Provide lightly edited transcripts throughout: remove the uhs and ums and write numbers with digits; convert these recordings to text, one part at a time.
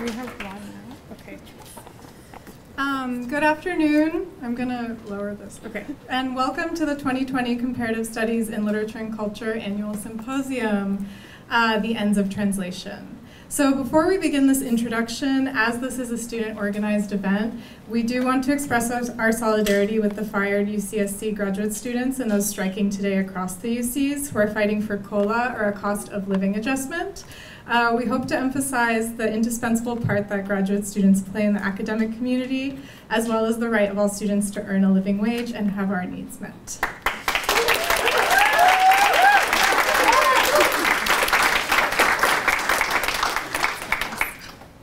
We have one now. Okay. Good afternoon. I'm going to lower this. Okay. And welcome to the 2020 Comparative Studies in Literature and Culture Annual Symposium, The Ends of Translation. So before we begin this introduction, as this is a student-organized event, we do want to express our solidarity with the fired UCSC graduate students and those striking today across the UCs who are fighting for COLA, or a cost of living adjustment. We hope to emphasize the indispensable part that graduate students play in the academic community, as well as the right of all students to earn a living wage and have our needs met.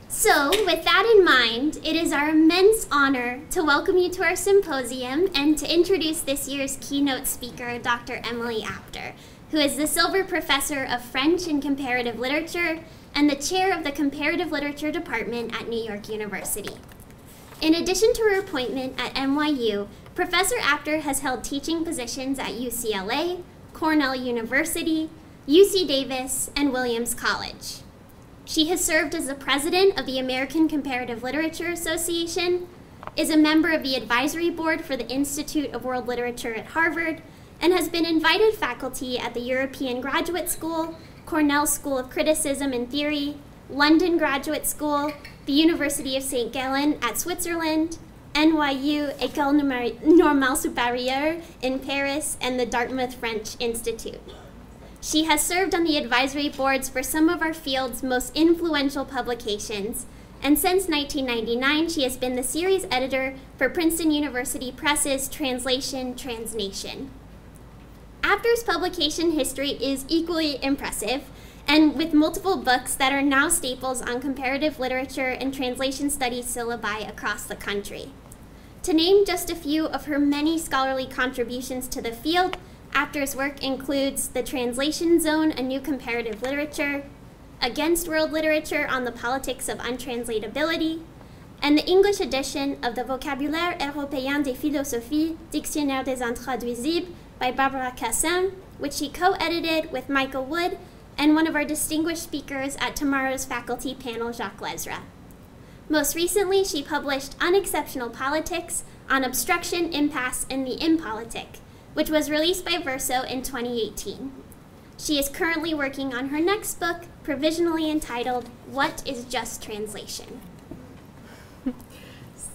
So, with that in mind, it is our immense honor to welcome you to our symposium and to introduce this year's keynote speaker, Dr. Emily Apter, who is the Silver Professor of French and Comparative Literature and the Chair of the Comparative Literature Department at New York University. In addition to her appointment at NYU, Professor Apter has held teaching positions at UCLA, Cornell University, UC Davis, and Williams College. She has served as the president of the American Comparative Literature Association, is a member of the advisory board for the Institute of World Literature at Harvard, and has been invited faculty at the European Graduate School, Cornell School of Criticism and Theory, London Graduate School, the University of St. Gallen at Switzerland, NYU École Normale Supérieure in Paris, and the Dartmouth French Institute. She has served on the advisory boards for some of our field's most influential publications, and since 1999, she has been the series editor for Princeton University Press's Translation. Apter's publication history is equally impressive, and with multiple books that are now staples on comparative literature and translation studies syllabi across the country. To name just a few of her many scholarly contributions to the field, Apter's work includes The Translation Zone, A New Comparative Literature, Against World Literature on the Politics of Untranslatability, and the English edition of the Vocabulaire Européen des Philosophies, Dictionnaire des Intraduisibles by Barbara Cassin, which she co-edited with Michael Wood and one of our distinguished speakers at tomorrow's faculty panel, Jacques Lezra. Most recently, she published Unexceptional Politics on Obstruction, Impasse, and the Impolitic, which was released by Verso in 2018. She is currently working on her next book, provisionally entitled, What is Just Translation?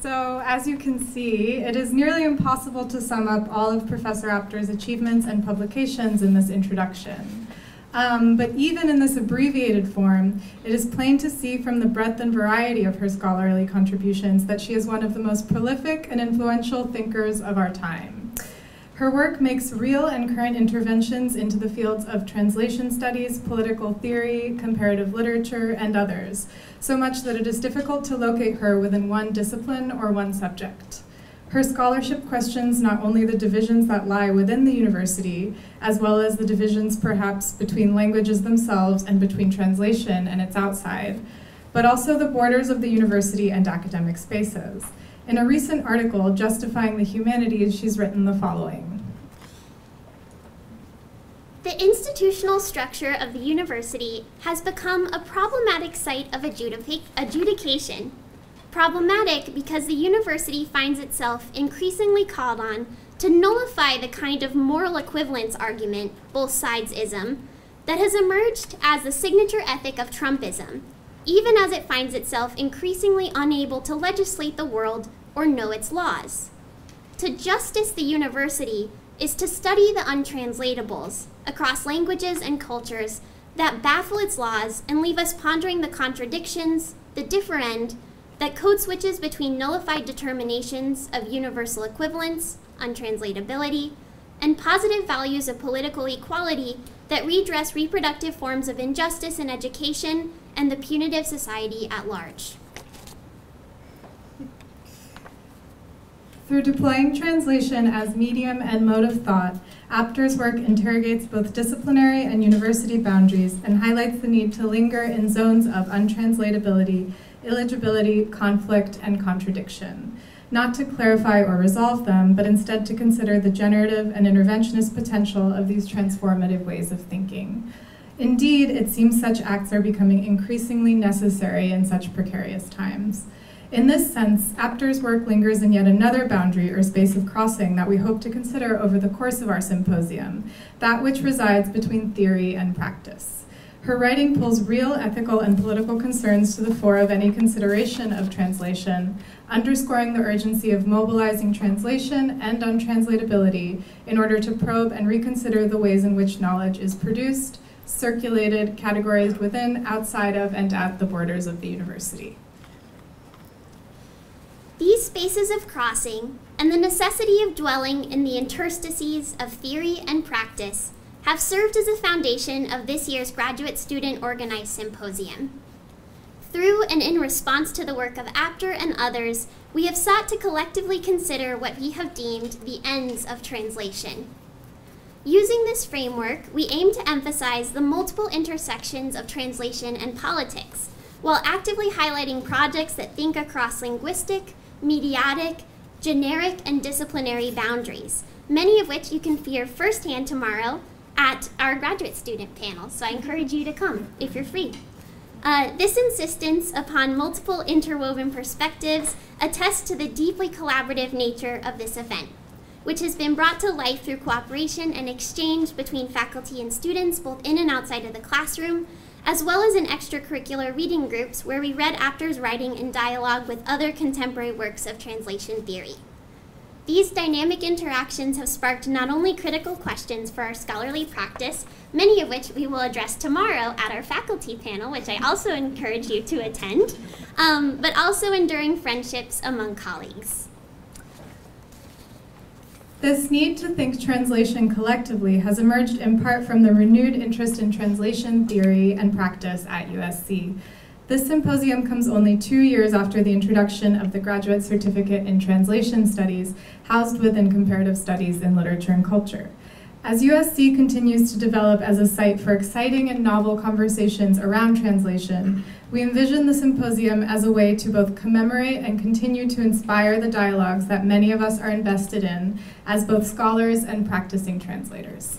So, as you can see, it is nearly impossible to sum up all of Professor Apter's achievements and publications in this introduction. But even in this abbreviated form, it is plain to see from the breadth and variety of her scholarly contributions that she is one of the most prolific and influential thinkers of our time. Her work makes real and current interventions into the fields of translation studies, political theory, comparative literature, and others, so much that it is difficult to locate her within one discipline or one subject. Her scholarship questions not only the divisions that lie within the university, as well as the divisions perhaps between languages themselves and between translation and its outside, but also the borders of the university and academic spaces. In a recent article justifying the humanities, she's written the following. The institutional structure of the university has become a problematic site of adjudication. Problematic because the university finds itself increasingly called on to nullify the kind of moral equivalence argument, both sides-ism, that has emerged as the signature ethic of Trumpism, even as it finds itself increasingly unable to legislate the world or know its laws. To justice the university is to study the untranslatables across languages and cultures that baffle its laws and leave us pondering the contradictions, the differend, that code switches between nullified determinations of universal equivalence, untranslatability, and positive values of political equality that redress reproductive forms of injustice in education and the punitive society at large. Through deploying translation as medium and mode of thought, Apter's work interrogates both disciplinary and university boundaries and highlights the need to linger in zones of untranslatability, illegibility, conflict, and contradiction, not to clarify or resolve them, but instead to consider the generative and interventionist potential of these transformative ways of thinking. Indeed, it seems such acts are becoming increasingly necessary in such precarious times. In this sense, Apter's work lingers in yet another boundary or space of crossing that we hope to consider over the course of our symposium, that which resides between theory and practice. Her writing pulls real ethical and political concerns to the fore of any consideration of translation, underscoring the urgency of mobilizing translation and untranslatability in order to probe and reconsider the ways in which knowledge is produced, circulated, categorized within, outside of, and at the borders of the university. These spaces of crossing and the necessity of dwelling in the interstices of theory and practice have served as a foundation of this year's graduate student organized symposium. Through and in response to the work of Apter and others, we have sought to collectively consider what we have deemed the ends of translation. Using this framework, we aim to emphasize the multiple intersections of translation and politics, while actively highlighting projects that think across linguistic, mediatic, generic, and disciplinary boundaries, many of which you can hear firsthand tomorrow at our graduate student panel, so I encourage you to come if you're free. This insistence upon multiple interwoven perspectives attests to the deeply collaborative nature of this event, which has been brought to life through cooperation and exchange between faculty and students both in and outside of the classroom, as well as in extracurricular reading groups where we read Apter's writing in dialogue with other contemporary works of translation theory. These dynamic interactions have sparked not only critical questions for our scholarly practice, many of which we will address tomorrow at our faculty panel, which I also encourage you to attend, but also enduring friendships among colleagues. This need to think translation collectively has emerged in part from the renewed interest in translation theory and practice at USC. This symposium comes only 2 years after the introduction of the Graduate Certificate in Translation Studies, housed within Comparative Studies in Literature and Culture. As USC continues to develop as a site for exciting and novel conversations around translation, we envision the symposium as a way to both commemorate and continue to inspire the dialogues that many of us are invested in as both scholars and practicing translators.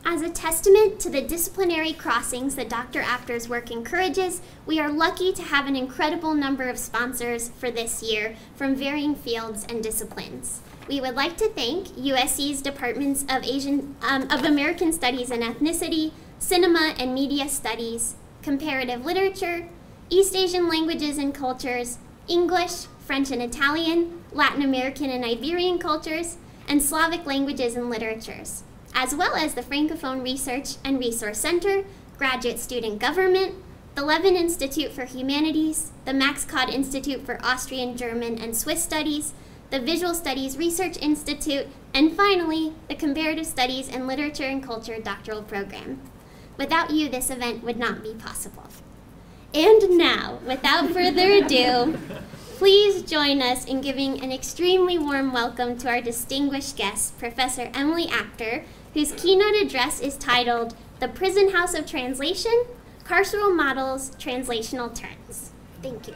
As a testament to the disciplinary crossings that Dr. Apter's work encourages, we are lucky to have an incredible number of sponsors for this year from varying fields and disciplines. We would like to thank USC's Departments of American Studies and Ethnicity, Cinema and Media Studies, Comparative Literature, East Asian Languages and Cultures, English, French and Italian, Latin American and Iberian Cultures, and Slavic Languages and Literatures, as well as the Francophone Research and Resource Center, Graduate Student Government, the Levin Institute for Humanities, the Max Cod Institute for Austrian, German, and Swiss Studies, the Visual Studies Research Institute, and finally, the Comparative Studies in Literature and Culture doctoral program. Without you, this event would not be possible. And now, without further ado, please join us in giving an extremely warm welcome to our distinguished guest, Professor Emily Apter, whose keynote address is titled The Prison House of Translation, Carceral Models, Translational Turns. Thank you.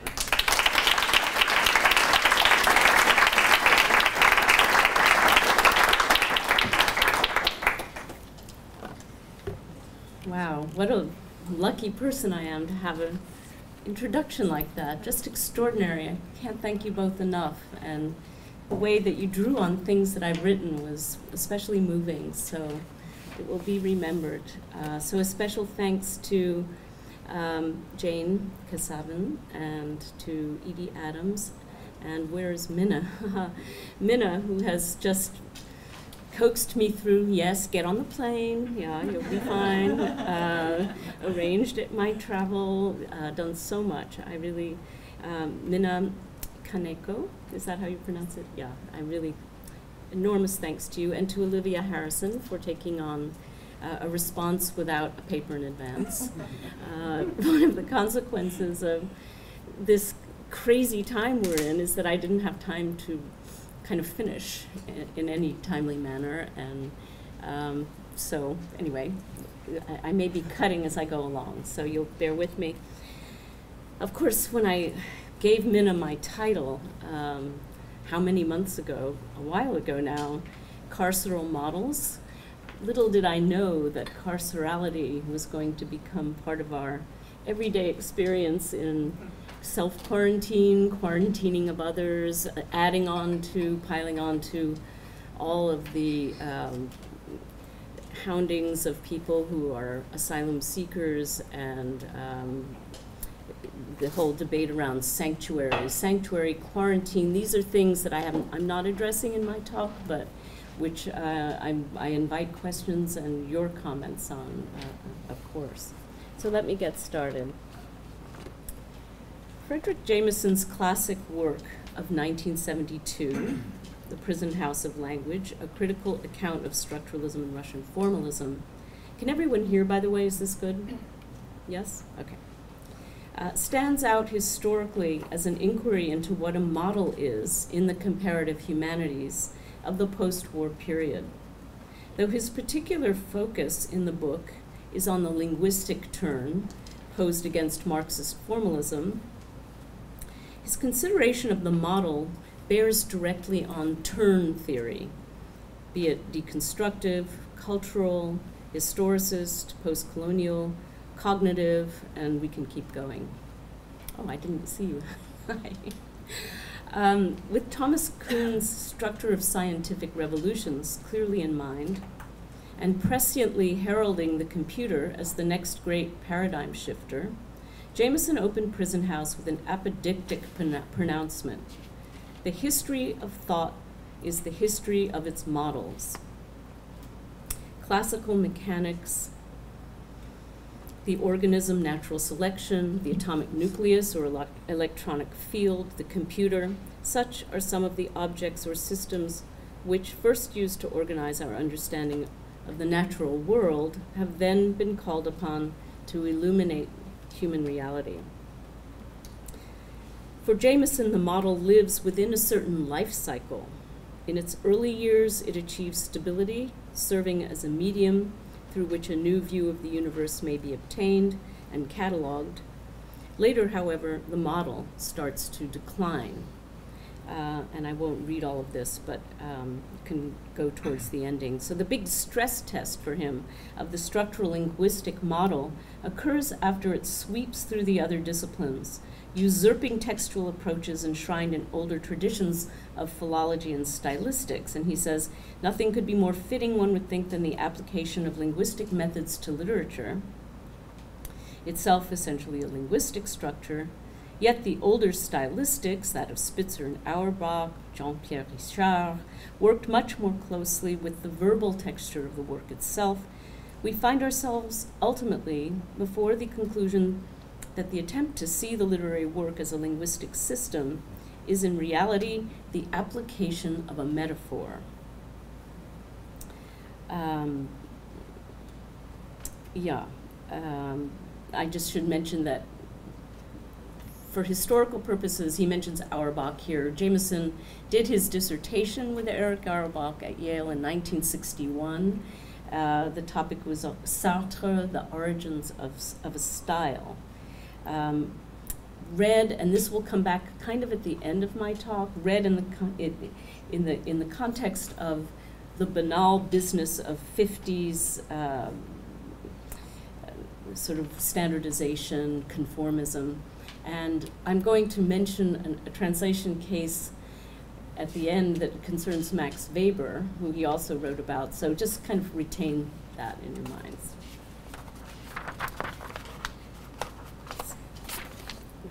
Wow, what a lucky person I am to have an introduction like that. Just extraordinary. I can't thank you both enough. And the way that you drew on things that I've written was especially moving, so it will be remembered. So a special thanks to Jane Kasavin and to Edie Adams. And where's Minna? Minna, who has just coaxed me through, yes, get on the plane, yeah, you'll be fine, arranged my travel, done so much. I really, Minna Kaneko, is that how you pronounce it? Yeah, I really, enormous thanks to you, and to Olivia Harrison for taking on a response without a paper in advance. One of the consequences of this crazy time we're in is that I didn't have time to kind of finish in any timely manner, and so anyway, I may be cutting as I go along, so you'll bear with me. Of course, when I gave Minna my title, how many months ago, a while ago now, Carceral Models, little did I know that carcerality was going to become part of our everyday experience in self-quarantine, quarantining of others, piling on to all of the houndings of people who are asylum seekers, and the whole debate around sanctuary, quarantine. These are things that I'm not addressing in my talk, but which I invite questions and your comments on, of course. So let me get started. Frederick Jameson's classic work of 1972, The Prison House of Language, A Critical Account of Structuralism and Russian Formalism. Can everyone hear, by the way? Is this good? Yes? Okay. Stands out historically as an inquiry into what a model is in the comparative humanities of the post-war period. Though his particular focus in the book is on the linguistic turn posed against Marxist formalism, his consideration of the model bears directly on turn theory, be it deconstructive, cultural, historicist, post-colonial, cognitive, and we can keep going. Oh, I didn't see you. Hi. With Thomas Kuhn's structure of scientific revolutions clearly in mind, and presciently heralding the computer as the next great paradigm shifter, Jameson opened Prison House with an apodictic pronouncement. The history of thought is the history of its models. Classical mechanics, the organism, natural selection, the atomic nucleus or electronic field, the computer, such are some of the objects or systems which, first used to organize our understanding of the natural world, have then been called upon to illuminate human reality. For Jameson, the model lives within a certain life cycle. In its early years, it achieves stability, serving as a medium through which a new view of the universe may be obtained and cataloged. Later, however, the model starts to decline. And I won't read all of this, but can go towards the ending. So the big stress test for him of the structural linguistic model occurs after it sweeps through the other disciplines, usurping textual approaches enshrined in older traditions of philology and stylistics. And he says, nothing could be more fitting, one would think, than the application of linguistic methods to literature, itself essentially a linguistic structure. Yet the older stylistics, that of Spitzer and Auerbach, Jean-Pierre Richard, worked much more closely with the verbal texture of the work itself. We find ourselves ultimately before the conclusion that the attempt to see the literary work as a linguistic system is in reality the application of a metaphor. I just should mention that for historical purposes, he mentions Auerbach here. Jameson did his dissertation with Eric Auerbach at Yale in 1961. The topic was Sartre, the origins of a style. Read, and this will come back kind of at the end of my talk, read in the context of the banal business of 50s sort of standardization, conformism. And I'm going to mention a translation case at the end that concerns Max Weber, who he also wrote about. So just kind of retain that in your minds.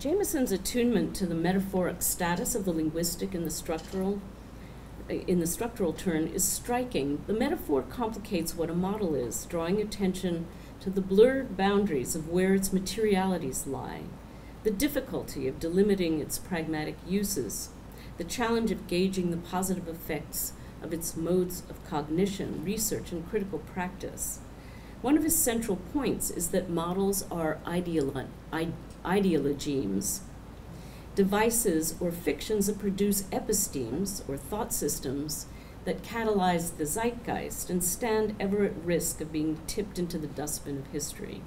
Jameson's attunement to the metaphoric status of the linguistic in the structural turn is striking. The metaphor complicates what a model is, drawing attention to the blurred boundaries of where its materialities lie, the difficulty of delimiting its pragmatic uses, the challenge of gauging the positive effects of its modes of cognition, research, and critical practice. One of his central points is that models are ideologemes, devices or fictions that produce epistemes, or thought systems, that catalyze the zeitgeist and stand ever at risk of being tipped into the dustbin of history.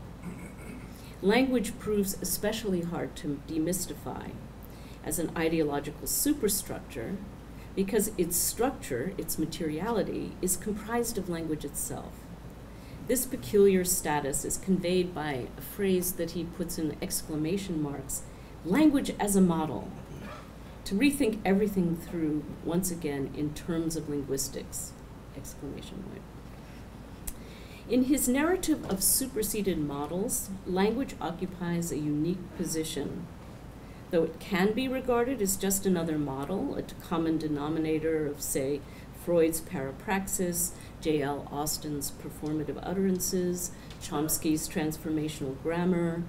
Language proves especially hard to demystify as an ideological superstructure because its structure, its materiality, is comprised of language itself. This peculiar status is conveyed by a phrase that he puts in exclamation marks, language as a model, to rethink everything through, once again, in terms of linguistics, exclamation point. In his narrative of superseded models, language occupies a unique position. Though it can be regarded as just another model, a common denominator of, say, Freud's parapraxis, J.L. Austin's performative utterances, Chomsky's transformational grammar,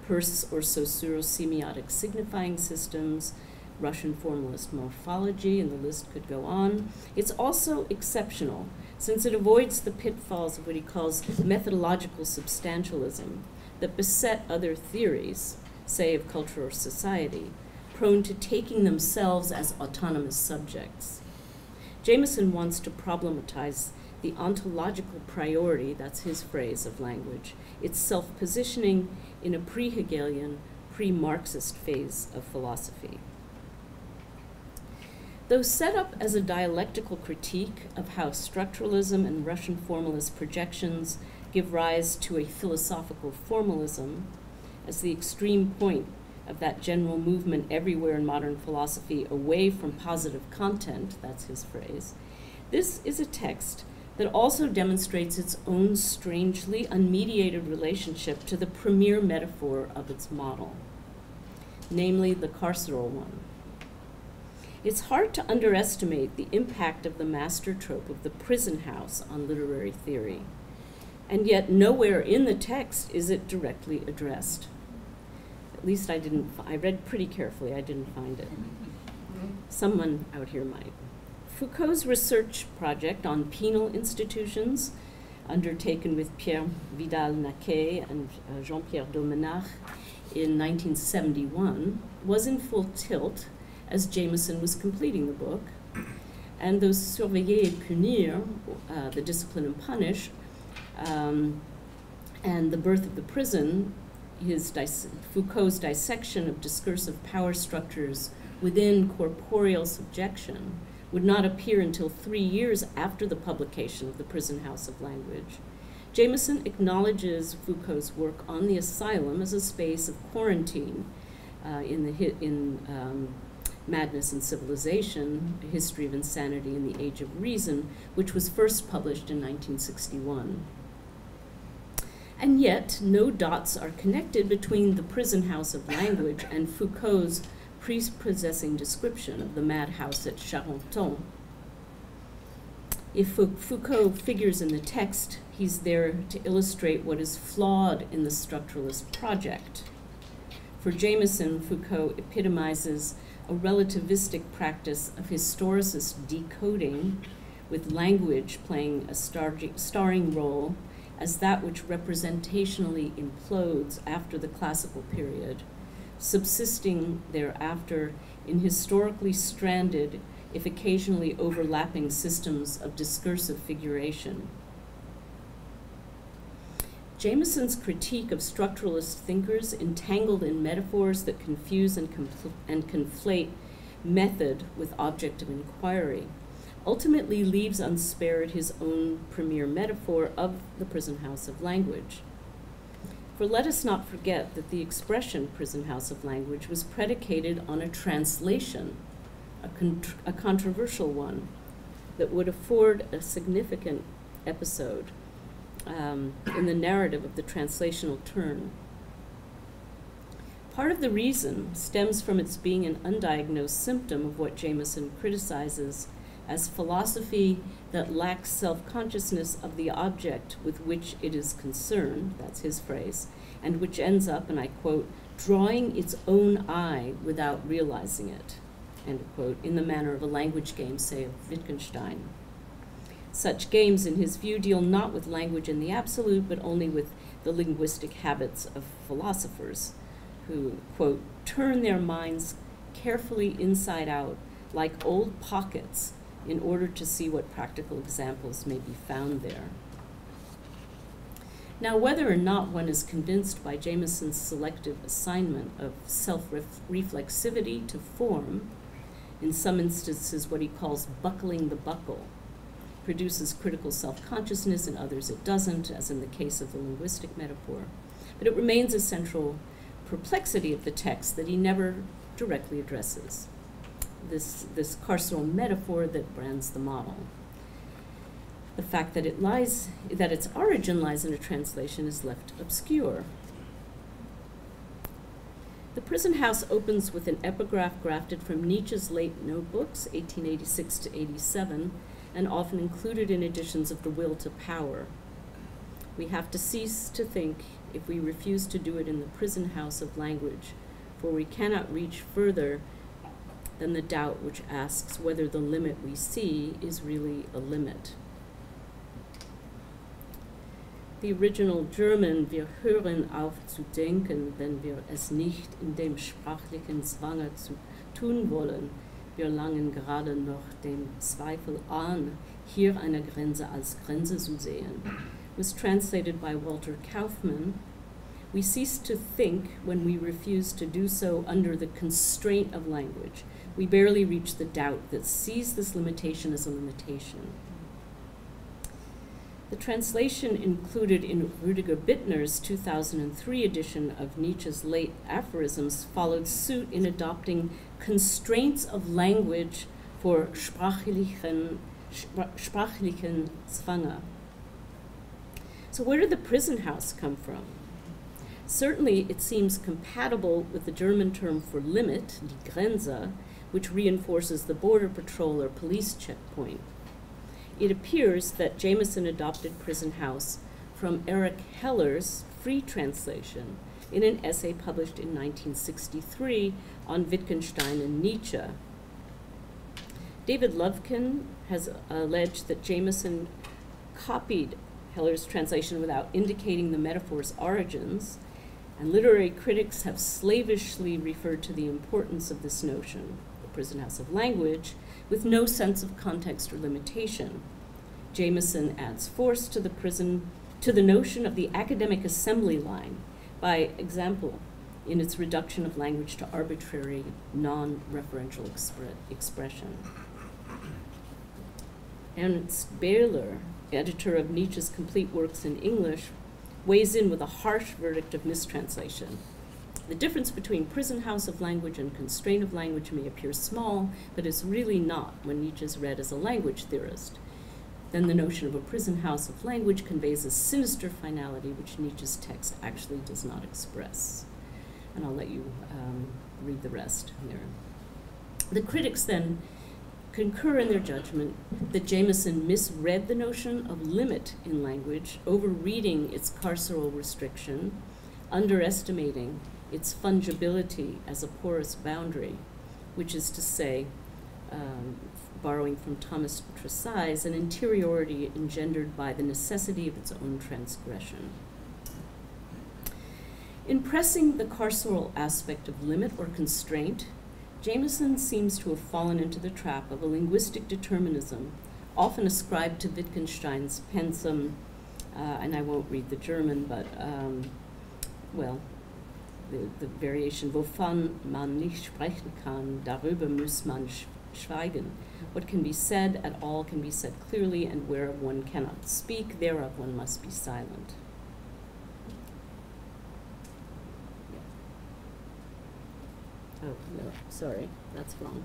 Peirce or Saussure's semiotic signifying systems, Russian formalist morphology, and the list could go on. It's also exceptional, since it avoids the pitfalls of what he calls methodological substantialism that beset other theories, say of culture or society, prone to taking themselves as autonomous subjects. Jameson wants to problematize the ontological priority, that's his phrase of language, its self-positioning in a pre-Hegelian, pre-Marxist phase of philosophy. Though set up as a dialectical critique of how structuralism and Russian formalist projections give rise to a philosophical formalism, as the extreme point of that general movement everywhere in modern philosophy away from positive content, that's his phrase, this is a text that also demonstrates its own strangely unmediated relationship to the premier metaphor of its model, namely the carceral one. It's hard to underestimate the impact of the master trope of the prison house on literary theory, and yet nowhere in the text is it directly addressed. At least I read pretty carefully, I didn't find it. Someone out here might. Foucault's research project on penal institutions, undertaken with Pierre Vidal-Naquet and Jean-Pierre Domenach in 1971, was in full tilt as Jameson was completing the book, and those Surveiller et Punir, the discipline and punish, and the birth of the prison, Foucault's dissection of discursive power structures within corporeal subjection, would not appear until 3 years after the publication of The Prison House of Language. Jameson acknowledges Foucault's work on the asylum as a space of quarantine in Madness and Civilization, A History of Insanity in the Age of Reason, which was first published in 1961. And yet, no dots are connected between The Prison House of Language and Foucault's prepossessing description of the madhouse at Charenton. If Foucault figures in the text, he's there to illustrate what is flawed in the structuralist project. For Jameson, Foucault epitomizes a relativistic practice of historicist decoding, with language playing a starring role as that which representationally implodes after the classical period, subsisting thereafter in historically stranded, if occasionally overlapping systems of discursive figuration. Jameson's critique of structuralist thinkers entangled in metaphors that confuse and conflate method with object of inquiry ultimately leaves unspared his own premier metaphor of the prison house of language. For let us not forget that the expression prison house of language was predicated on a translation, a controversial one, that would afford a significant episode in the narrative of the translational turn. Part of the reason stems from its being an undiagnosed symptom of what Jameson criticizes as philosophy that lacks self-consciousness of the object with which it is concerned, that's his phrase, and which ends up, and I quote, drawing its own eye without realizing it, end quote, in the manner of a language game, say, of Wittgenstein. Such games, in his view, deal not with language in the absolute, but only with the linguistic habits of philosophers who, quote, turn their minds carefully inside out like old pockets in order to see what practical examples may be found there. Now, whether or not one is convinced by Jameson's selective assignment of self-reflexivity to form, in some instances what he calls buckling the buckle, produces critical self-consciousness, in others it doesn't, as in the case of the linguistic metaphor. But it remains a central perplexity of the text that he never directly addresses, this carceral metaphor that brands the model. The fact that its origin lies in a translation is left obscure. The prison house opens with an epigraph grafted from Nietzsche's late notebooks, 1886 to 87, and often included in editions of The Will to Power. We have to cease to think if we refuse to do it in the prison house of language, for we cannot reach further than the doubt which asks whether the limit we see is really a limit. The original German, wir hören auf zu denken, wenn wir es nicht in dem sprachlichen Zwange zu tun wollen. Wir langen gerade noch dem Zweifel an, hier eine Grenze als Grenze zu sehen, was translated by Walter Kaufmann. We cease to think when we refuse to do so under the constraint of language. We barely reach the doubt that sees this limitation as a limitation. The translation included in Rüdiger Bittner's 2003 edition of Nietzsche's late aphorisms followed suit in adopting constraints of language for sprachlichen Zwange. So where did the prison house come from? Certainly it seems compatible with the German term for limit, die Grenze, which reinforces the border patrol or police checkpoint. It appears that Jameson adopted prison house from Eric Heller's free translation in an essay published in 1963 on Wittgenstein and Nietzsche. David Lovekin has alleged that Jameson copied Heller's translation without indicating the metaphor's origins, and literary critics have slavishly referred to the importance of this notion, the prison house of language, with no sense of context or limitation. Jameson adds force to the notion of the academic assembly line, by example, in its reduction of language to arbitrary, non-referential expression. Ernst Behler, editor of Nietzsche's complete works in English, weighs in with a harsh verdict of mistranslation. The difference between prison house of language and constraint of language may appear small, but is really not when Nietzsche is read as a language theorist. Then the notion of a prison house of language conveys a sinister finality which Nietzsche's text actually does not express. And I'll let you read the rest here. The critics then concur in their judgment that Jameson misread the notion of limit in language, overreading its carceral restriction, underestimating its fungibility as a porous boundary, which is to say, borrowing from Thomas Tressai's, an interiority engendered by the necessity of its own transgression. In pressing the carceral aspect of limit or constraint, Jameson seems to have fallen into the trap of a linguistic determinism, often ascribed to Wittgenstein's pensum, and I won't read the German, but, the variation, wovon man nicht sprechen kann, darüber muss man schweigen. What can be said at all can be said clearly, and whereof one cannot speak, thereof one must be silent. Oh, no, sorry, that's wrong.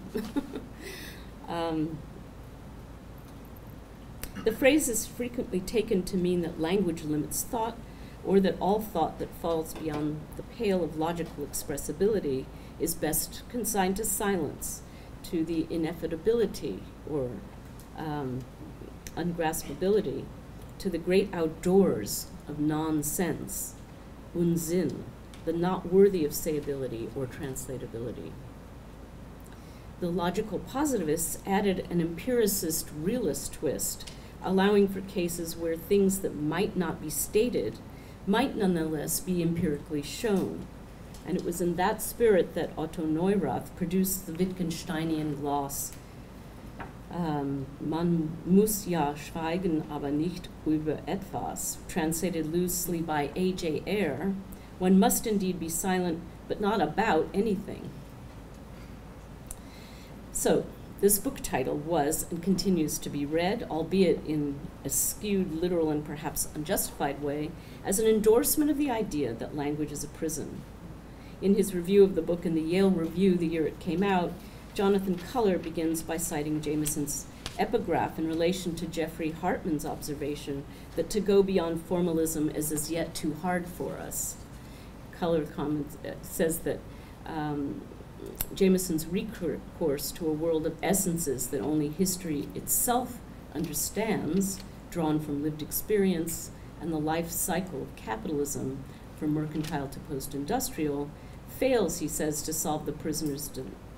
The phrase is frequently taken to mean that language limits thought, or that all thought that falls beyond the pale of logical expressibility is best consigned to silence, to the ineffability or ungraspability, to the great outdoors of nonsense, Unsinn, the not worthy of sayability or translatability. The logical positivists added an empiricist realist twist, allowing for cases where things that might not be stated might nonetheless be empirically shown. And it was in that spirit that Otto Neurath produced the Wittgensteinian gloss, Man muss ja schweigen, aber nicht über etwas, translated loosely by A.J. Ayer, one must indeed be silent, but not about anything. So, This book title was and continues to be read, albeit in a skewed, literal, and perhaps unjustified way, as an endorsement of the idea that language is a prison. In his review of the book in the Yale Review the year it came out, Jonathan Culler begins by citing Jameson's epigraph in relation to Jeffrey Hartman's observation that to go beyond formalism is as yet too hard for us. Culler says that Jameson's recourse to a world of essences that only history itself understands, drawn from lived experience and the life cycle of capitalism, from mercantile to post-industrial, fails, he says, to solve the prisoner's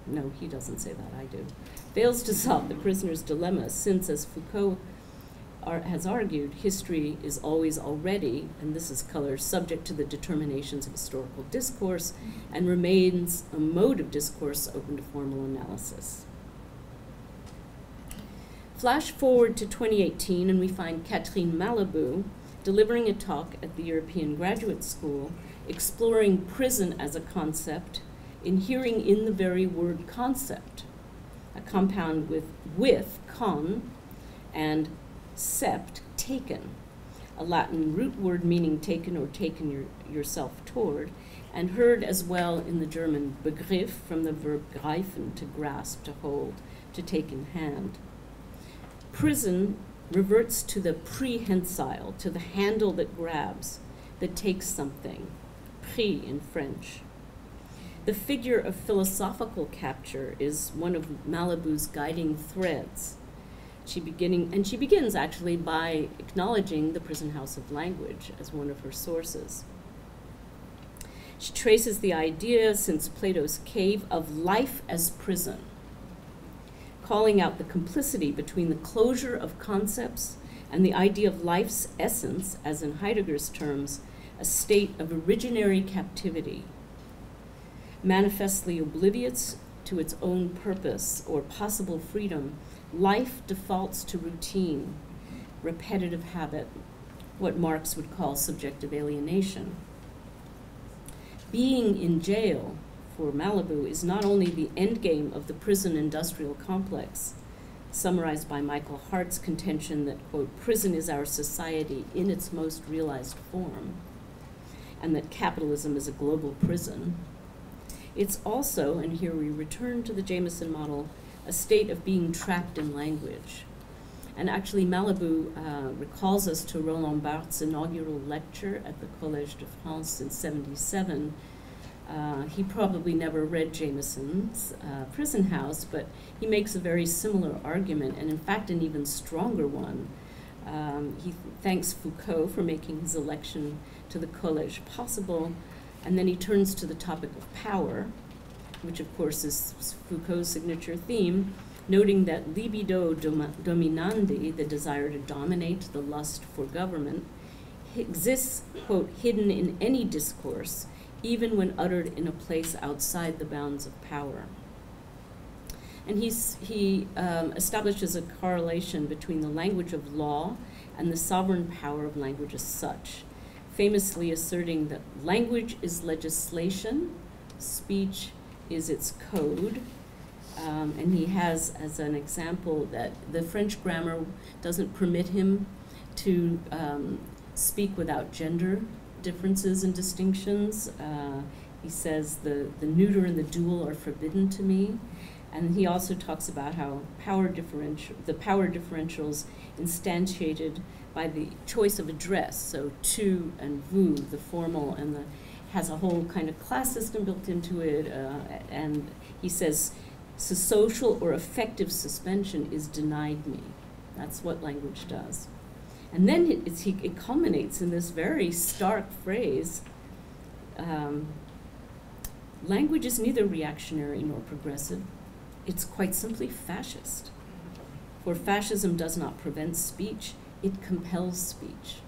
no, he doesn't say that, I do. Fails to solve the prisoner's dilemma, since, as Foucault has argued, history is always already, and this is Culler, subject to the determinations of historical discourse, and remains a mode of discourse open to formal analysis. Flash forward to 2018, and we find Catherine Malabou delivering a talk at the European Graduate School, exploring prison as a concept, inhering in the very word concept, a compound with con and sept, taken, a Latin root word meaning taken or taken yourself toward, and heard as well in the German Begriff from the verb greifen, to grasp, to hold, to take in hand. Prison reverts to the prehensile, to the handle that grabs, that takes something, pris in French. The figure of philosophical capture is one of Malabou's guiding threads. She begins actually by acknowledging the prison house of language as one of her sources. She traces the idea, since Plato's cave, of life as prison, calling out the complicity between the closure of concepts and the idea of life's essence, as in Heidegger's terms, a state of originary captivity, manifestly oblivious to its own purpose or possible freedom. Life defaults to routine, repetitive habit, what Marx would call subjective alienation. Being in jail, for Malabou, is not only the endgame of the prison industrial complex, summarized by Michael Hart's contention that, quote, prison is our society in its most realized form, and that capitalism is a global prison. It's also, and here we return to the Jameson model, a state of being trapped in language. And actually, Malabou recalls us to Roland Barthes' inaugural lecture at the Collège de France in '77. He probably never read Jameson's Prison House, but he makes a very similar argument, and in fact, an even stronger one. He thanks Foucault for making his election to the Collège possible, and then he turns to the topic of power, which of course is Foucault's signature theme, noting that libido dominandi, the desire to dominate, the lust for government, exists, quote, hidden in any discourse, even when uttered in a place outside the bounds of power. And he establishes a correlation between the language of law and the sovereign power of language as such, famously asserting that language is legislation, speech is its code, and he has as an example that the French grammar doesn't permit him to speak without gender differences and distinctions. He says the neuter and the dual are forbidden to me. And he also talks about how the power differentials instantiated by the choice of address, so tu and vous, the formal, and has a whole kind of class system built into it. And he says, so social or affective suspension is denied me. That's what language does. And then it culminates in this very stark phrase, language is neither reactionary nor progressive. It's quite simply fascist. For fascism does not prevent speech, it compels speech.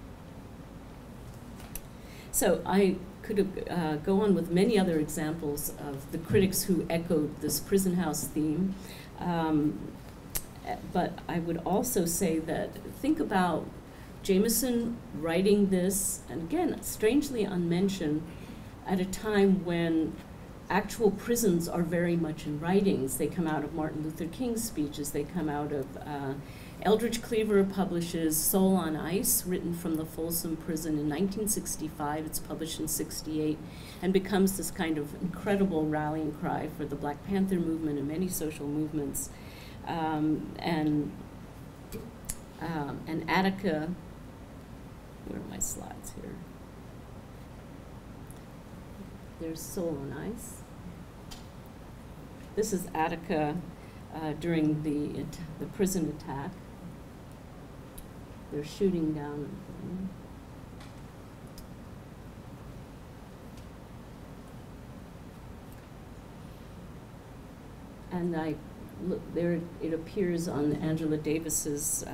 So I could go on with many other examples of the critics who echoed this prison house theme. But I would also say that think about Jameson writing this, and again, strangely unmentioned, at a time when actual prisons are very much in writings. They come out of Martin Luther King's speeches. They come out of Eldridge Cleaver publishes Soul on Ice, written from the Folsom prison in 1965. It's published in '68 and becomes this kind of incredible rallying cry for the Black Panther movement and many social movements. And Attica, where are my slides here? There's Soul on Ice. This is Attica during the prison attack. They're shooting down. And I look there. It appears on Angela Davis's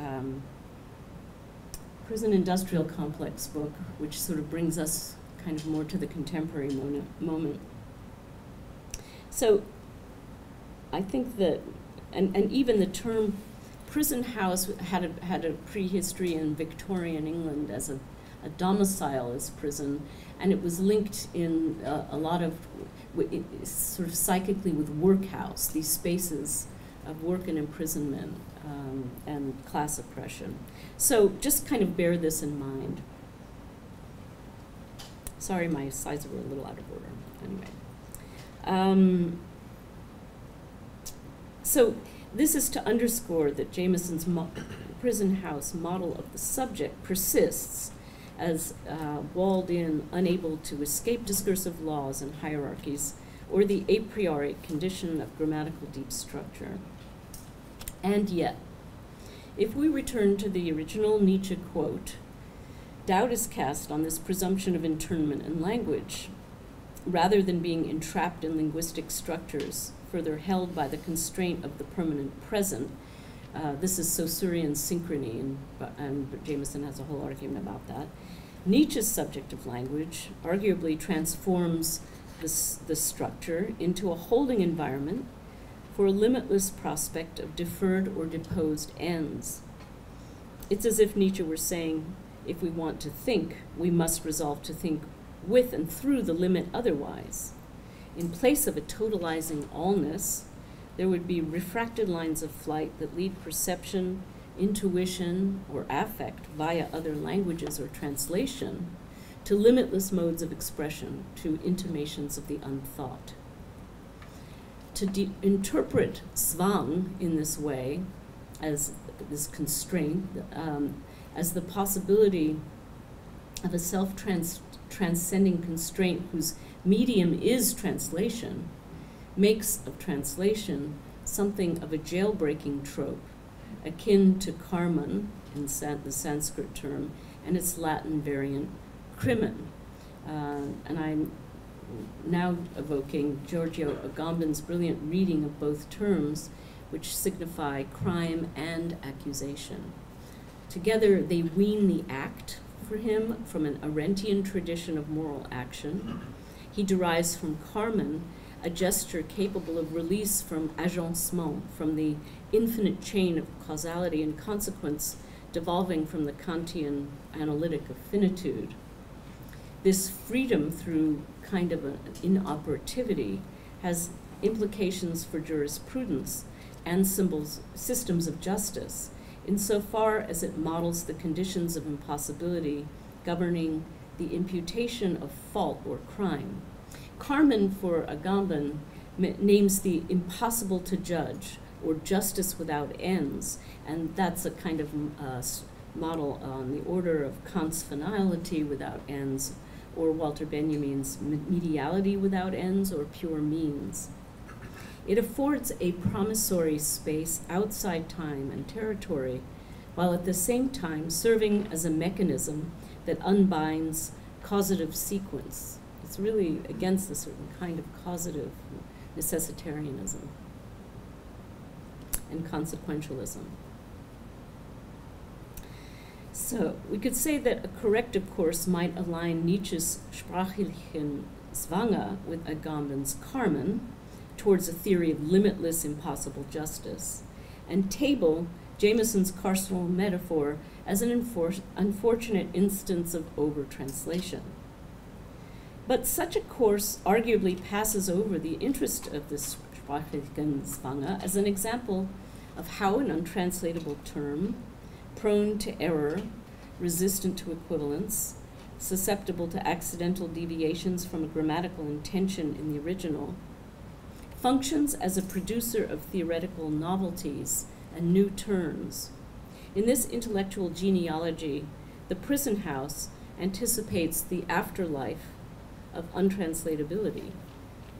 Prison Industrial Complex book, which sort of brings us kind of more to the contemporary moment. So I think that, and even the term prison house had a prehistory in Victorian England as a domicile as prison, and it was linked in a lot of, sort of psychically with workhouse, these spaces of work and imprisonment and class oppression. So just kind of bear this in mind. Sorry, my slides were a little out of order. Anyway. So this is to underscore that Jameson's prison house model of the subject persists as walled in, unable to escape discursive laws and hierarchies, or the a priori condition of grammatical deep structure. And yet, if we return to the original Nietzsche quote, doubt is cast on this presumption of internment in language, rather than being entrapped in linguistic structures, further held by the constraint of the permanent present. This is Saussurean synchrony, and Jameson has a whole argument about that. Nietzsche's subject of language arguably transforms the structure into a holding environment for a limitless prospect of deferred or deposed ends. It's as if Nietzsche were saying, if we want to think, we must resolve to think with and through the limit otherwise. In place of a totalizing allness, there would be refracted lines of flight that lead perception, intuition, or affect via other languages or translation to limitless modes of expression, to intimations of the unthought. To interpret Zwang in this way, as this constraint, as the possibility of a self-transcending constraint whose medium is translation, makes of translation something of a jailbreaking trope, akin to Karman, in the Sanskrit term, and its Latin variant, crimen. And I'm now evoking Giorgio Agamben's brilliant reading of both terms, which signify crime and accusation. Together, they wean the act for him from an Arendtian tradition of moral action. He derives from Karman a gesture capable of release from agencement, from the infinite chain of causality and consequence devolving from the Kantian analytic of finitude. This freedom through kind of an inoperativity has implications for jurisprudence and systems of justice, insofar as it models the conditions of impossibility governing the imputation of fault or crime. Karman, for Agamben, names the impossible to judge, or justice without ends, and that's a kind of model on the order of Kant's finality without ends, or Walter Benjamin's mediality without ends, or pure means. It affords a promissory space outside time and territory, while at the same time serving as a mechanism that unbinds causative sequence. It's really against a certain kind of causative necessitarianism and consequentialism. So we could say that a corrective course might align Nietzsche's sprachlichen Zwange with Agamben's Karman towards a theory of limitless impossible justice, and table Jameson's carceral metaphor as an unfortunate instance of over-translation. But such a course arguably passes over the interest of this Sprachlichkeitszwang as an example of how an untranslatable term, prone to error, resistant to equivalence, susceptible to accidental deviations from a grammatical intention in the original, functions as a producer of theoretical novelties and new terms. In this intellectual genealogy, the prison house anticipates the afterlife of untranslatability,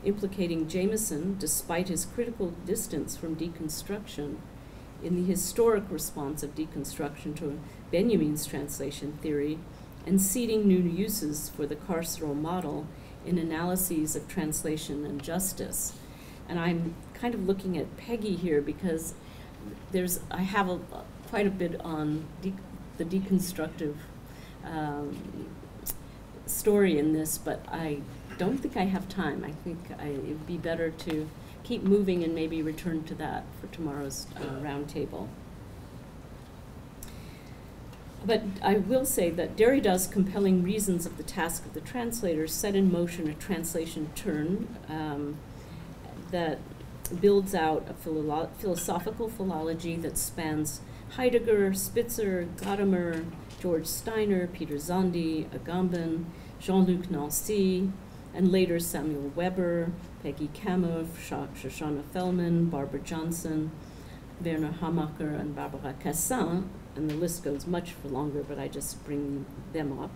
implicating Jameson, despite his critical distance from deconstruction, in the historic response of deconstruction to Benjamin's translation theory, and seeding new uses for the carceral model in analyses of translation and justice. And I'm kind of looking at Peggy here because I have quite a bit on the deconstructive story in this, but I don't think I have time. I think it would be better to keep moving and maybe return to that for tomorrow's roundtable. But I will say that Derrida's compelling reasons of the task of the translator set in motion a translation turn that builds out a philosophical philology that spans Heidegger, Spitzer, Gadamer, George Steiner, Peter Zandi, Agamben, Jean-Luc Nancy, and later Samuel Weber, Peggy Kamov, Shoshana Fellman, Barbara Johnson, Werner Hamacher, and Barbara Cassin, and the list goes much longer, but I just bring them up.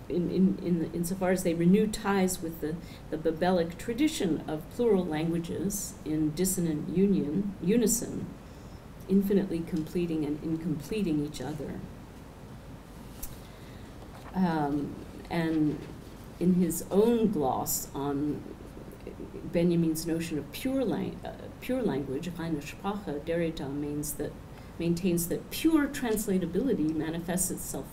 Insofar as they renew ties with the Babelic tradition of plural languages in dissonant unison, infinitely completing and incompleting each other. And in his own gloss on Benjamin's notion of pure language, reine Sprache, Derrida maintains that pure translatability manifests itself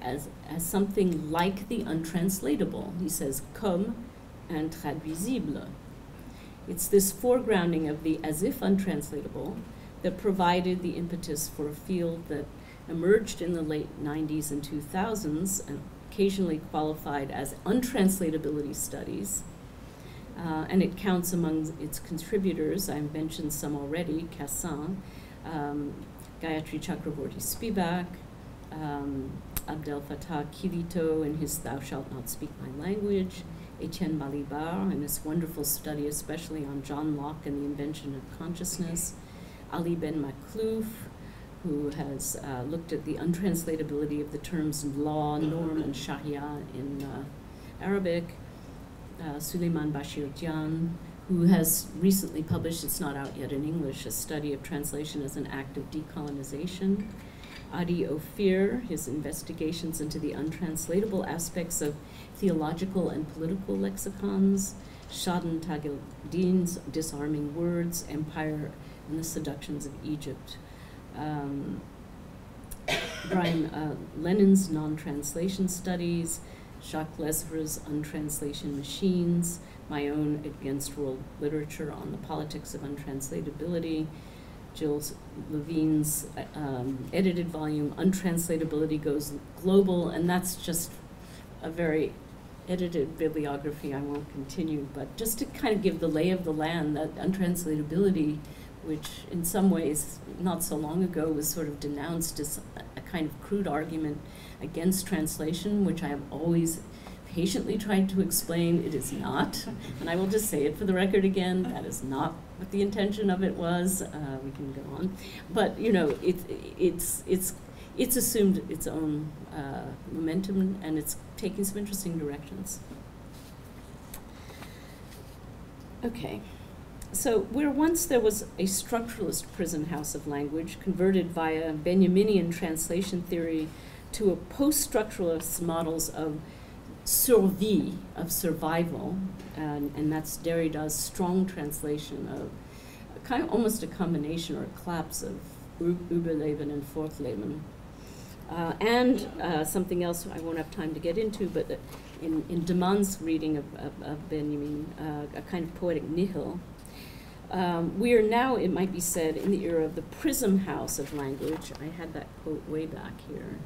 as something like the untranslatable. He says, comme intraduisible. It's this foregrounding of the as if untranslatable that provided the impetus for a field that emerged in the late 90s and 2000s and occasionally qualified as untranslatability studies. And it counts among its contributors, I mentioned some already, Cassin, Gayatri Chakraborty Spivak, Abdel Fattah Kilito in his Thou Shalt Not Speak My Language, Etienne Balibar in his wonderful study especially on John Locke and the invention of consciousness, Ali Ben Makhlouf, who has looked at the untranslatability of the terms law, norm, and sharia in Arabic, Suleiman Bashir Dian, who has recently published, it's not out yet in English, a study of translation as an act of decolonization. Adi Ophir, his investigations into the untranslatable aspects of theological and political lexicons. Shadan Tagildeen's Disarming Words, Empire and the Seductions of Egypt. Brian Lennon's Non-Translation Studies, Jacques Lesvre's Untranslation Machines, my own Against World Literature on the Politics of Untranslatability, Jill Levine's edited volume, Untranslatability Goes Global, and that's just a very edited bibliography. I won't continue, but just to kind of give the lay of the land, that untranslatability, which in some ways not so long ago was sort of denounced as a kind of crude argument against translation, which I have always patiently tried to explain it is not. And I will just say it for the record again, that is not what the intention of it was. We can go on. But, you know, it's assumed its own momentum, and it's taking some interesting directions. Okay. So where once there was a structuralist prison house of language converted via Benjaminian translation theory to a post-structuralist models of survie, of survival, and that's Derrida's strong translation of kind of almost a combination or a collapse of Überleben and Fortleben. And something else I won't have time to get into, but in de Man's reading of Benjamin, a kind of poetic nihil, we are now, it might be said, in the era of the prism house of language. I had that quote way back here.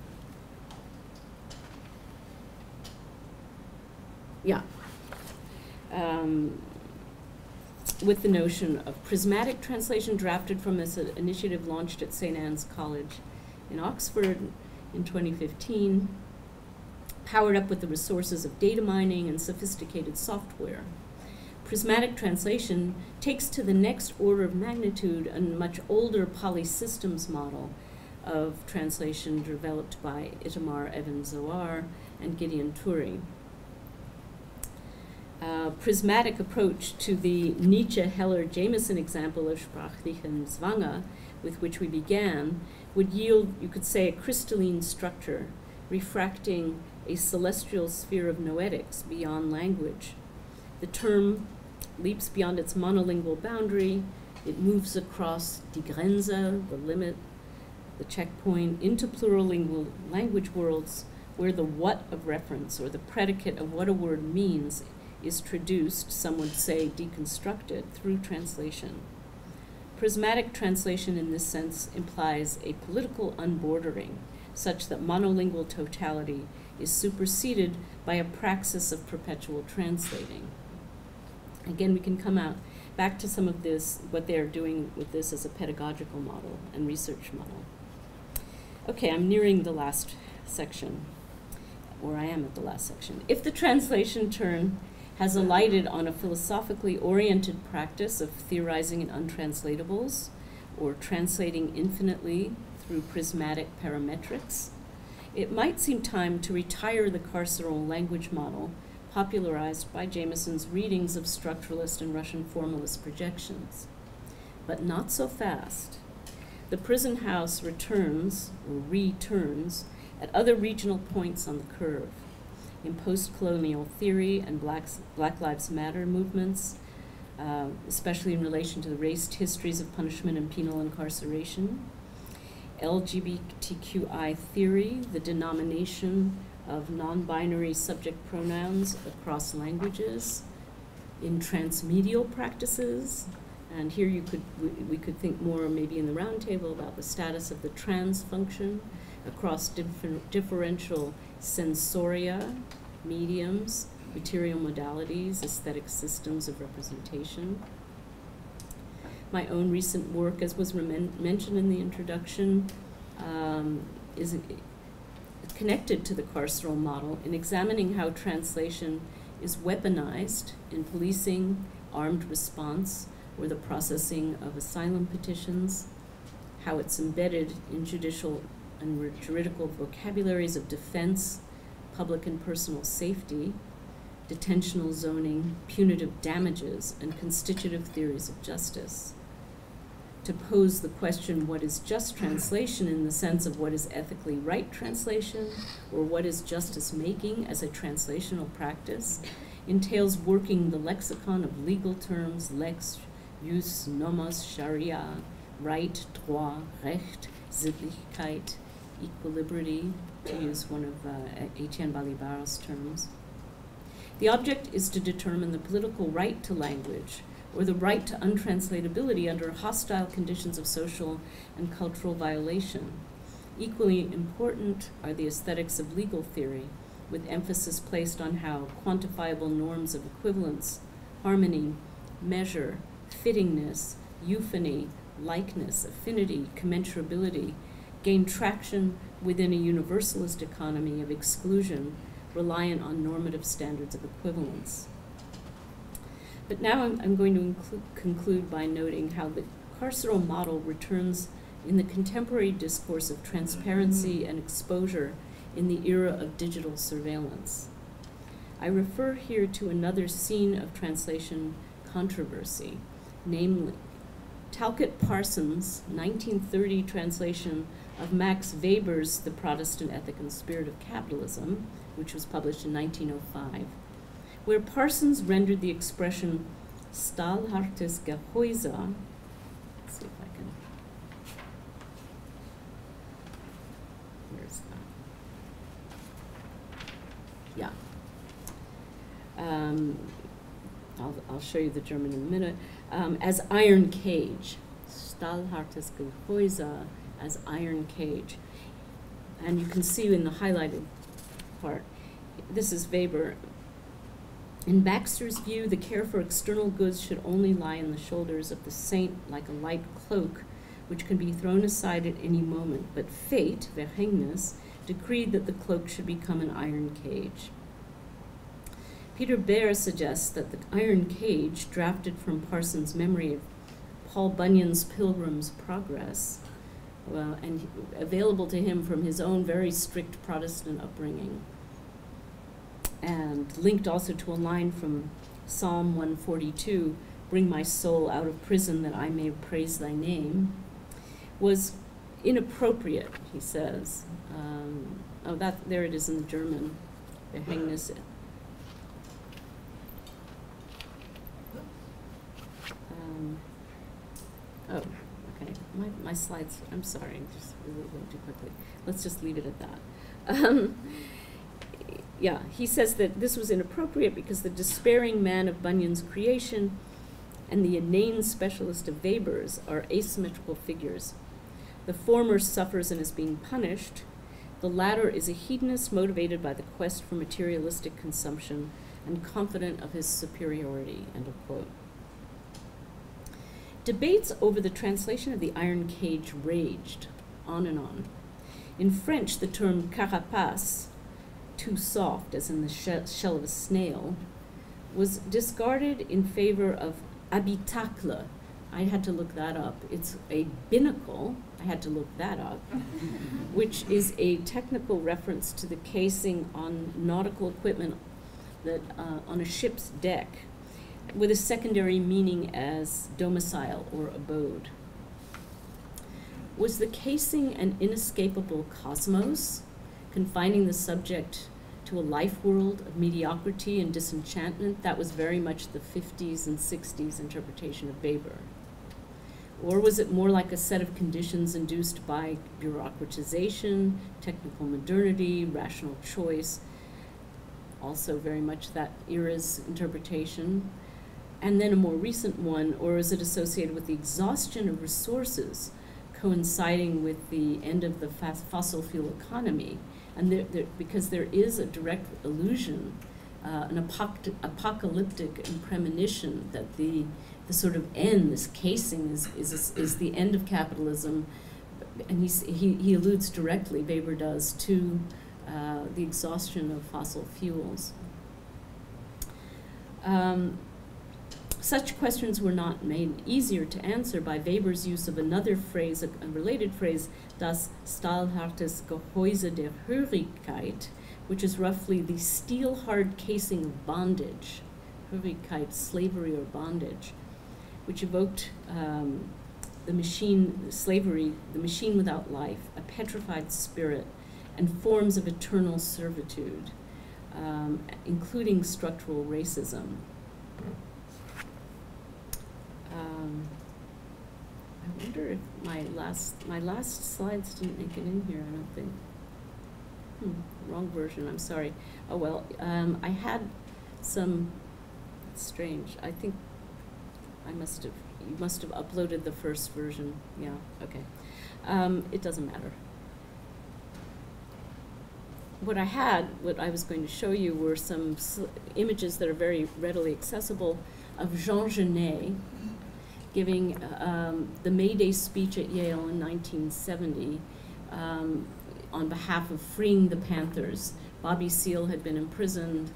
yeah. With the notion of prismatic translation drafted from this initiative launched at St. Anne's College in Oxford in 2015, powered up with the resources of data mining and sophisticated software. Prismatic translation takes to the next order of magnitude a much older polysystems model of translation developed by Itamar Eben-Zohar and Gideon Toury. Prismatic approach to the Nietzsche-Heller-Jameson example of sprachlichen Zwange, with which we began, would yield, you could say, a crystalline structure, refracting a celestial sphere of noetics beyond language. The term leaps beyond its monolingual boundary. It moves across die Grenze, the limit, the checkpoint, into plurilingual language worlds where the what of reference, or the predicate of what a word means, is traduced, some would say deconstructed, through translation. Prismatic translation in this sense implies a political unbordering, such that monolingual totality is superseded by a praxis of perpetual translating. Again, we can come back to some of this, what they're doing with this as a pedagogical model and research model. Okay, I'm nearing the last section, or I am at the last section. If the translation turn has alighted on a philosophically oriented practice of theorizing in untranslatables, or translating infinitely through prismatic parametrics, it might seem time to retire the carceral language model popularized by Jameson's readings of structuralist and Russian formalist projections. But not so fast. The prison house returns, or returns, at other regional points on the curve. In post-colonial theory and Black Lives Matter movements, especially in relation to the raced histories of punishment and penal incarceration. LGBTQI theory, the denomination of non-binary subject pronouns across languages. In transmedial practices, and here we could think more maybe in the roundtable about the status of the trans function across differential sensoria, mediums, material modalities, aesthetic systems of representation. My own recent work, as was mentioned in the introduction, is connected to the carceral model in examining how translation is weaponized in policing, armed response, or the processing of asylum petitions, how it's embedded in judicial and juridical vocabularies of defense, public and personal safety, detentional zoning, punitive damages, and constitutive theories of justice. To pose the question, what is just translation in the sense of what is ethically right translation, or what is justice making as a translational practice, entails working the lexicon of legal terms, lex, jus, nomos, sharia, right, droit, recht, Sittlichkeit, equilibrity, to use one of Etienne Balibar's terms. The object is to determine the political right to language, or the right to untranslatability under hostile conditions of social and cultural violation. Equally important are the aesthetics of legal theory, with emphasis placed on how quantifiable norms of equivalence, harmony, measure, fittingness, euphony, likeness, affinity, commensurability gain traction within a universalist economy of exclusion reliant on normative standards of equivalence. But now I'm going to conclude by noting how the carceral model returns in the contemporary discourse of transparency and exposure in the era of digital surveillance. I refer here to another scene of translation controversy, namely Talcott Parsons' 1930 translation of Max Weber's The Protestant Ethic and Spirit of Capitalism, which was published in 1905, where Parsons rendered the expression stahlhartes Gehäuse. Let's see if I can. Where's that? Yeah. I'll show you the German in a minute. As iron cage, stahlhartes Gehäuse as iron cage. And you can see in the highlighted part, this is Weber In Baxter's view, the care for external goods should only lie on the shoulders of the saint like a light cloak, which can be thrown aside at any moment. But fate, Verhängnis, decreed that the cloak should become an iron cage. Peter Baer suggests that the iron cage, drafted from Parsons' memory of Paul Bunyan's Pilgrim's Progress, and available to him from his own very strict Protestant upbringing, and linked also to a line from Psalm 142, "Bring my soul out of prison that I may praise thy name," was inappropriate, he says. There it is in the German, Verhängnis. Okay, my slides, I'm sorry, I'm just really going too quickly. Let's just leave it at that. Yeah, he says that this was inappropriate because the despairing man of Bunyan's creation and the inane specialist of Weber's are asymmetrical figures. The former suffers and is being punished. The latter is a hedonist motivated by the quest for materialistic consumption and confident of his superiority, end of quote. Debates over the translation of the iron cage raged on and on. In French, the term carapace, too soft, as in the shell of a snail, was discarded in favor of habitacle. I had to look that up. It's a binnacle. I had to look that up, which is a technical reference to the casing on nautical equipment that on a ship's deck, with a secondary meaning as domicile or abode. Was the casing an inescapable cosmos, confining the subject to a life world of mediocrity and disenchantment? That was very much the 50s and 60s interpretation of Weber. Or was it more like a set of conditions induced by bureaucratization, technical modernity, rational choice, also very much that era's interpretation? And then a more recent one, or is it associated with the exhaustion of resources coinciding with the end of the fossil fuel economy? And because there is a direct allusion, an apocalyptic premonition that the sort of end, this casing, is the end of capitalism, and he alludes directly, Weber does, to the exhaustion of fossil fuels. Such questions were not made easier to answer by Weber's use of another phrase, a related phrase, das stahlhartes Gehäuse der Hörigkeit, which is roughly the steel-hard casing of bondage, Hörigkeit, slavery or bondage, which evoked the machine, slavery, the machine without life, a petrified spirit, and forms of eternal servitude, including structural racism. I wonder if my last slides didn't make it in here, I don't think. Wrong version, I'm sorry. Oh well, I had some, it's strange, I think you must have uploaded the first version, yeah, okay. It doesn't matter. What I was going to show you were some images that are very readily accessible of Jean Genet giving the May Day speech at Yale in 1970 on behalf of freeing the Panthers. Bobby Seale had been imprisoned,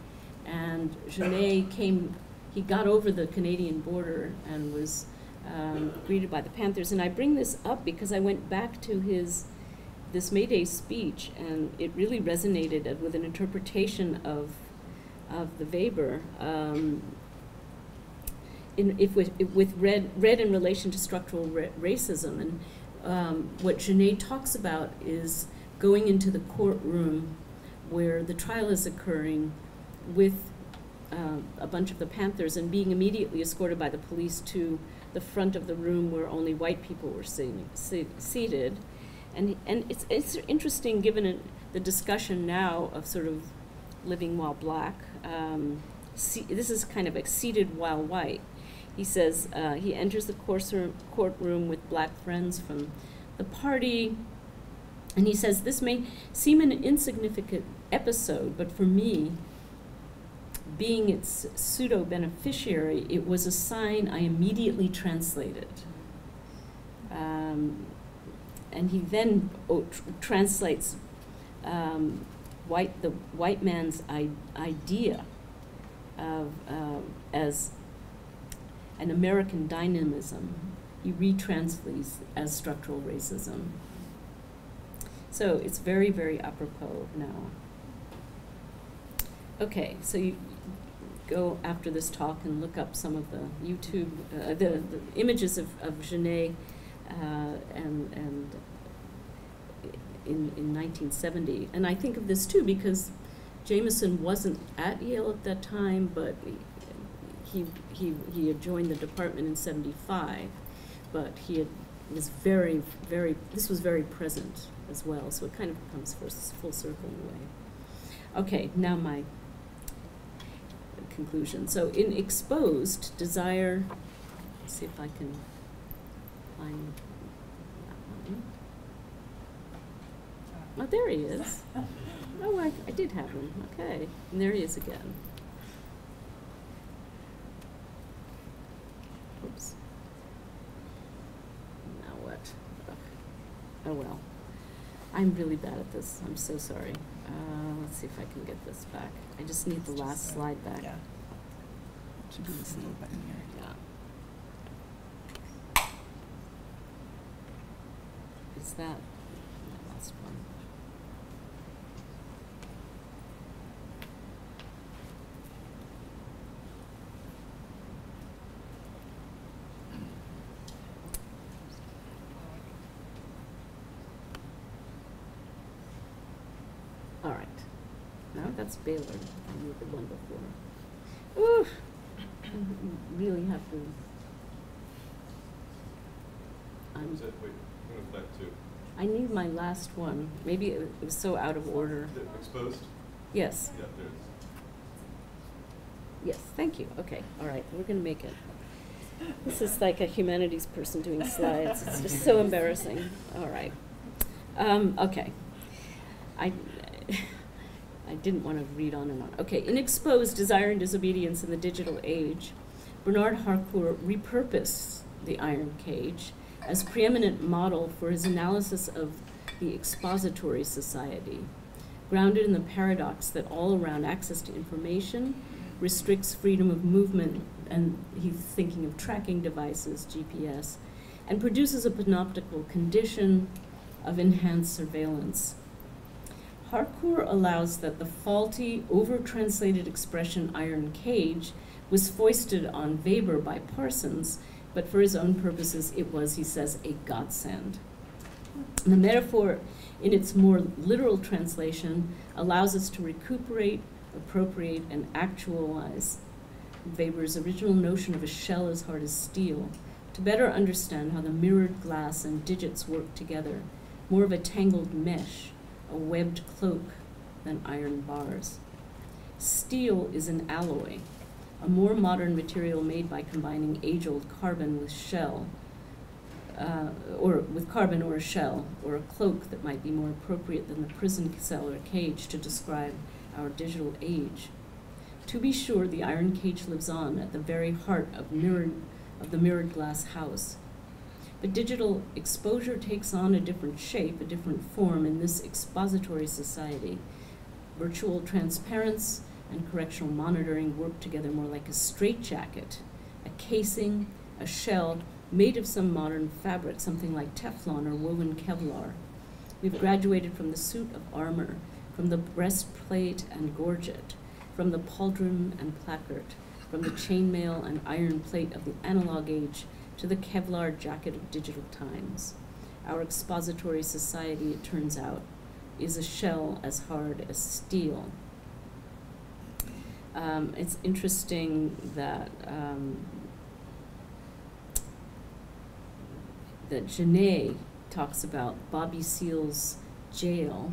and Genet he got over the Canadian border and was greeted by the Panthers. And I bring this up because I went back to this May Day speech, and it really resonated with an interpretation of the Weber, read in relation to structural racism. And what Genet talks about is going into the courtroom where the trial is occurring with a bunch of the Panthers and being immediately escorted by the police to the front of the room where only white people were seated. And it's interesting, given the discussion now of sort of living while black. This is kind of like seated while white. He says he enters the courtroom with black friends from the party, and he says, "This may seem an insignificant episode, but for me, being its pseudo-beneficiary, it was a sign I immediately translated. And he then translates the white man's idea of as an American dynamism. He retranslates as structural racism. So it's very, very apropos now. Okay, so you go after this talk and look up some of the YouTube, the images of Genet and in 1970. And I think of this too because Jameson wasn't at Yale at that time, but he had joined the department in 75, but was very, very, this was very present as well, so it kind of comes full circle in a way. Okay, now my conclusion. So in exposed, desire, let's see if I can find that one. Oh, there he is. Oh, I did have him. Okay, and there he is again. Oops. Now what? Ugh. Oh well. I'm really bad at this. I'm so sorry. Let's see if I can get this back. I just need the last slide back. Yeah. Should be this little button here. Yeah. Is that the last one? All right. No, that's Baylor. I knew the one before. Oof. You really have to. Wait, went back to I need my last one. Maybe it was so out of order. the exposed? Yes. Yeah, there it is. Yes. Thank you. Okay. All right. We're going to make it. This is like a humanities person doing slides. It's just so embarrassing. All right. Okay. I didn't want to read on and on. Okay. In Exposed, Desire and Disobedience in the Digital Age, Bernard Harcourt repurposed the iron cage as preeminent model for his analysis of the expository society, grounded in the paradox that all-around access to information restricts freedom of movement, and he's thinking of tracking devices, GPS, and produces a panoptical condition of enhanced surveillance. Harcourt allows that the faulty, over-translated expression iron cage was foisted on Weber by Parsons, but for his own purposes it was, he says, a godsend. The metaphor, in its more literal translation, allows us to recuperate, appropriate, and actualize Weber's original notion of a shell as hard as steel, to better understand how the mirrored glass and digits work together, more of a tangled mesh, a webbed cloak than iron bars. Steel is an alloy, a more modern material made by combining age-old carbon with shell, or with carbon or a shell, or a cloak that might be more appropriate than the prison cell or cage to describe our digital age. To be sure, the iron cage lives on at the very heart of the mirrored glass house. But digital exposure takes on a different shape, a different form in this expository society. Virtual transparence and correctional monitoring work together more like a straitjacket, a casing, a shell made of some modern fabric, something like Teflon or woven Kevlar. We've graduated from the suit of armor, from the breastplate and gorget, from the pauldron and placard, from the chainmail and iron plate of the analog age to the Kevlar jacket of digital times. Our expository society, it turns out, is a shell as hard as steel. It's interesting that that Genet talks about Bobby Seale's jail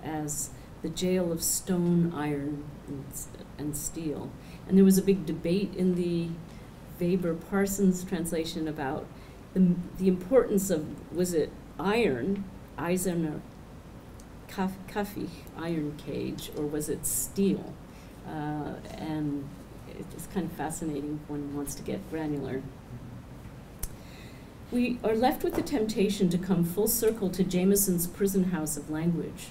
as the jail of stone, iron, and steel. And there was a big debate in the Weber-Parsons translation about the importance of, was it iron, Eiserner Kaffee, iron cage, or was it steel? and it's kind of fascinating when one wants to get granular. We are left with the temptation to come full circle to Jameson's prison house of language,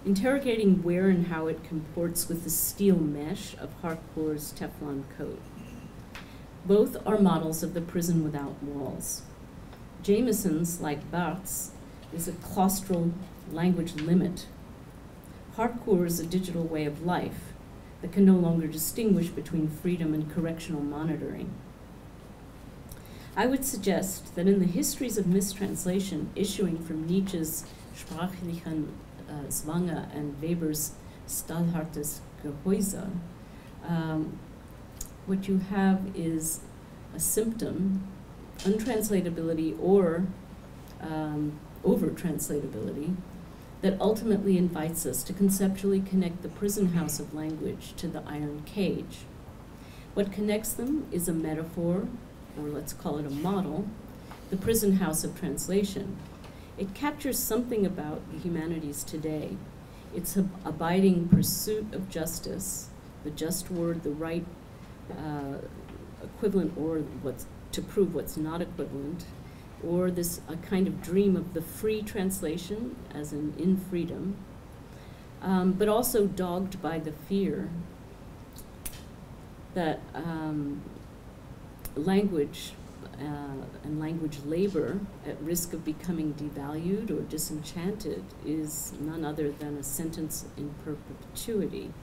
interrogating where and how it comports with the steel mesh of Harcourt's Teflon coat. Both are models of the prison without walls. Jameson's, like Barthes, is a claustral language limit. Harcourt's a digital way of life that can no longer distinguish between freedom and correctional monitoring. I would suggest that in the histories of mistranslation issuing from Nietzsche's Sprachlichen Zwange and Weber's Stahlhartes Gehäuse, what you have is a symptom, untranslatability or over-translatability, that ultimately invites us to conceptually connect the prison house of language to the iron cage. What connects them is a metaphor, or let's call it a model, the prison house of translation. It captures something about the humanities today. Its abiding pursuit of justice, the just word, the right equivalent, or what's to prove what's not equivalent, or this a kind of dream of the free translation, as in freedom, but also dogged by the fear that language and language labor at risk of becoming devalued or disenchanted is none other than a sentence in perpetuity.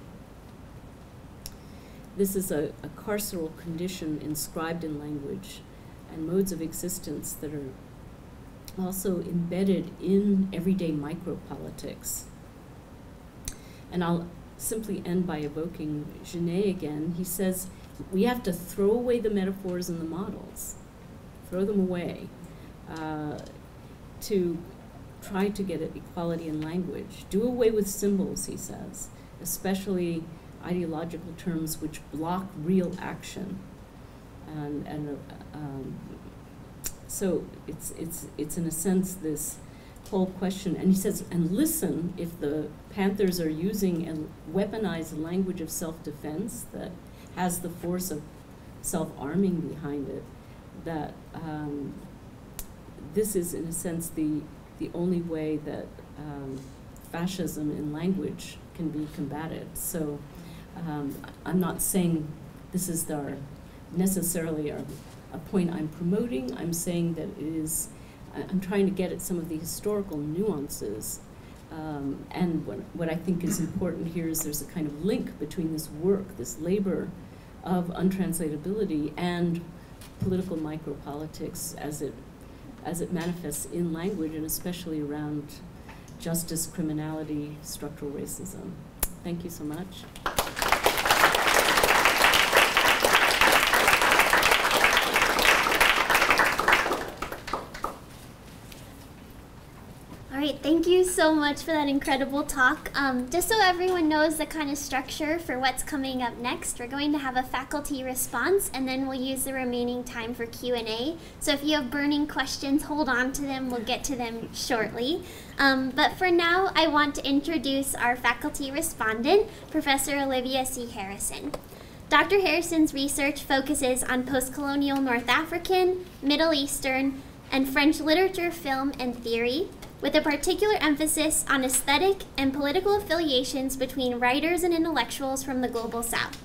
This is a carceral condition inscribed in language and modes of existence that are also embedded in everyday micropolitics. And I'll simply end by evoking Genet again. He says, we have to throw away the metaphors and the models, throw them away, to try to get at equality in language. Do away with symbols, he says, especially ideological terms which block real action. So it's in a sense this whole question, and he says, and listen, if the Panthers are using a weaponized language of self-defense that has the force of self-arming behind it, that this is in a sense the only way that fascism in language can be combated. So I'm not saying this is necessarily a point I'm promoting. I'm saying that it is, I'm trying to get at some of the historical nuances. And what I think is important here is there's a kind of link between this work, this labor of untranslatability, and political micropolitics as it manifests in language, and especially around justice, criminality, structural racism. Thank you so much. Thank you so much for that incredible talk. Just so everyone knows the kind of structure for what's coming up next, we're going to have a faculty response, and then we'll use the remaining time for Q&A. So if you have burning questions, hold on to them. We'll get to them shortly. But for now, I want to introduce our faculty respondent, Professor Olivia C. Harrison. Dr. Harrison's research focuses on post-colonial North African, Middle Eastern, and French literature, film, and theory, with a particular emphasis on aesthetic and political affiliations between writers and intellectuals from the Global South.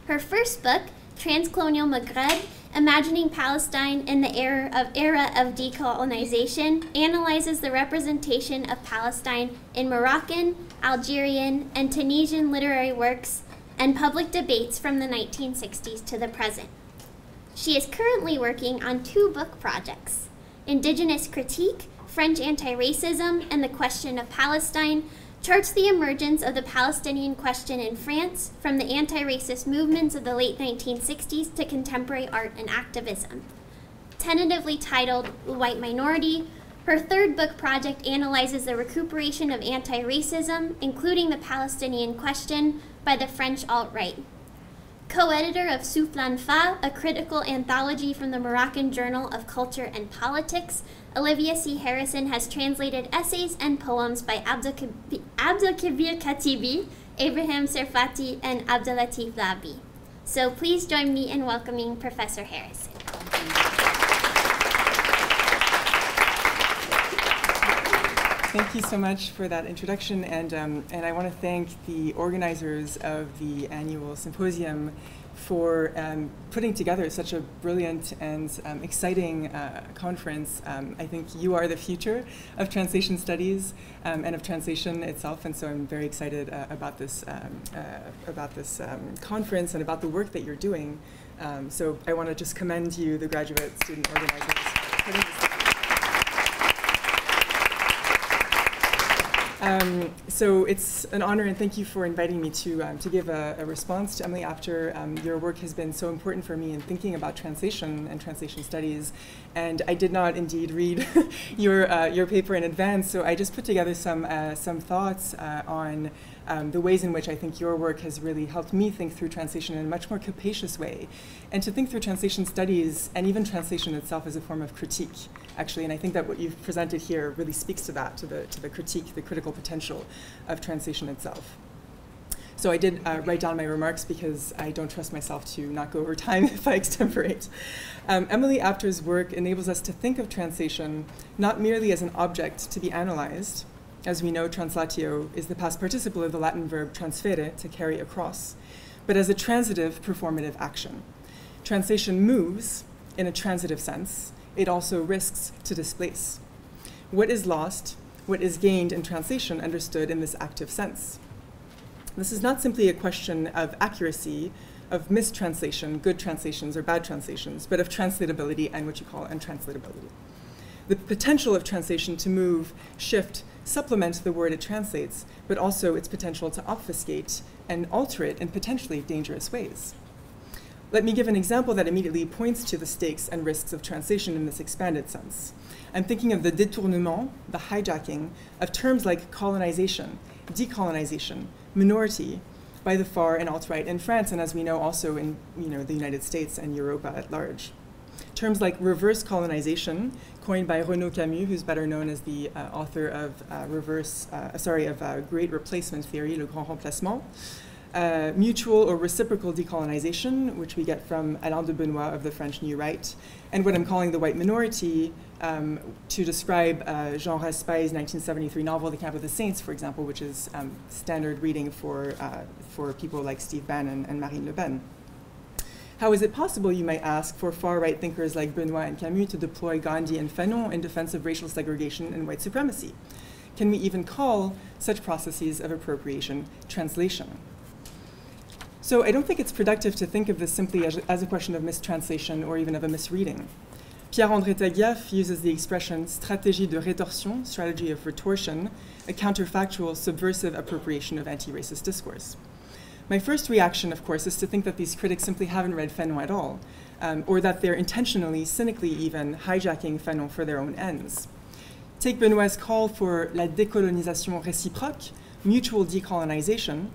Her first book, Transcolonial Maghreb, Imagining Palestine in the Era of Decolonization, analyzes the representation of Palestine in Moroccan, Algerian, and Tunisian literary works and public debates from the 1960s to the present. She is currently working on 2 book projects, Indigenous Critique, French Anti-Racism, and the Question of Palestine, charts the emergence of the Palestinian question in France from the anti-racist movements of the late 1960s to contemporary art and activism. Tentatively titled White Minority, her 3rd book project analyzes the recuperation of anti-racism, including the Palestinian question, by the French alt-right. Co-editor of Soufflan Fa, a critical anthology from the Moroccan Journal of Culture and Politics, Olivia C. Harrison has translated essays and poems by Abdelkabir Khatibi Abraham Serfati, and Abdelatif Labi. So please join me in welcoming Professor Harrison. Thank you so much for that introduction, and I want to thank the organizers of the annual symposium for putting together such a brilliant and exciting conference. I think you are the future of translation studies and of translation itself, and so I'm very excited about this conference and about the work that you're doing. So I want to just commend you, the graduate student organizers, for putting this together. So it's an honor, and thank you for inviting me to give a response to Emily Apter. Your work has been so important for me in thinking about translation and translation studies, and I did not indeed read your paper in advance, so I just put together some thoughts on the ways in which I think your work has really helped me think through translation in a much more capacious way, and to think through translation studies and even translation itself as a form of critique, actually. And I think that what you've presented here really speaks to that, to the critique, the critical potential of translation itself. So I did write down my remarks because I don't trust myself to not go over time if I extemporate. Emily Apter's work enables us to think of translation not merely as an object to be analyzed. As we know, translatio is the past participle of the Latin verb transfere, to carry across, but as a transitive performative action. Translation moves in a transitive sense. It also risks to displace. What is lost, what is gained in translation understood in this active sense? This is not simply a question of accuracy, of mistranslation, good translations or bad translations, but of translatability and what you call untranslatability. The potential of translation to move, shift, supplement the word it translates, but also its potential to obfuscate and alter it in potentially dangerous ways. Let me give an example that immediately points to the stakes and risks of translation in this expanded sense. I'm thinking of the détournement, the hijacking, of terms like colonization, decolonization, minority, by the far and alt-right in France, and as we know also in the United States and Europa at large. Terms like reverse colonization, coined by Renaud Camus, who's better known as the author of Great Replacement Theory, Le Grand Remplacement. Mutual or reciprocal decolonization, which we get from Alain de Benoist of the French New Right, and what I'm calling the white minority, to describe Jean Raspail's 1973 novel, The Camp of the Saints, for example, which is standard reading for people like Steve Bannon and Marine Le Pen. How is it possible, you might ask, for far-right thinkers like Benoist and Camus to deploy Gandhi and Fanon in defense of racial segregation and white supremacy? Can we even call such processes of appropriation translation? So I don't think it's productive to think of this simply as a question of mistranslation or even of a misreading. Pierre-André Taguieff uses the expression stratégie de rétorsion, strategy of retortion, a counterfactual, subversive appropriation of anti-racist discourse. My first reaction, of course, is to think that these critics simply haven't read Fanon at all, or that they're intentionally, cynically even, hijacking Fanon for their own ends. Take Benoist's call for la décolonisation réciproque, mutual decolonization,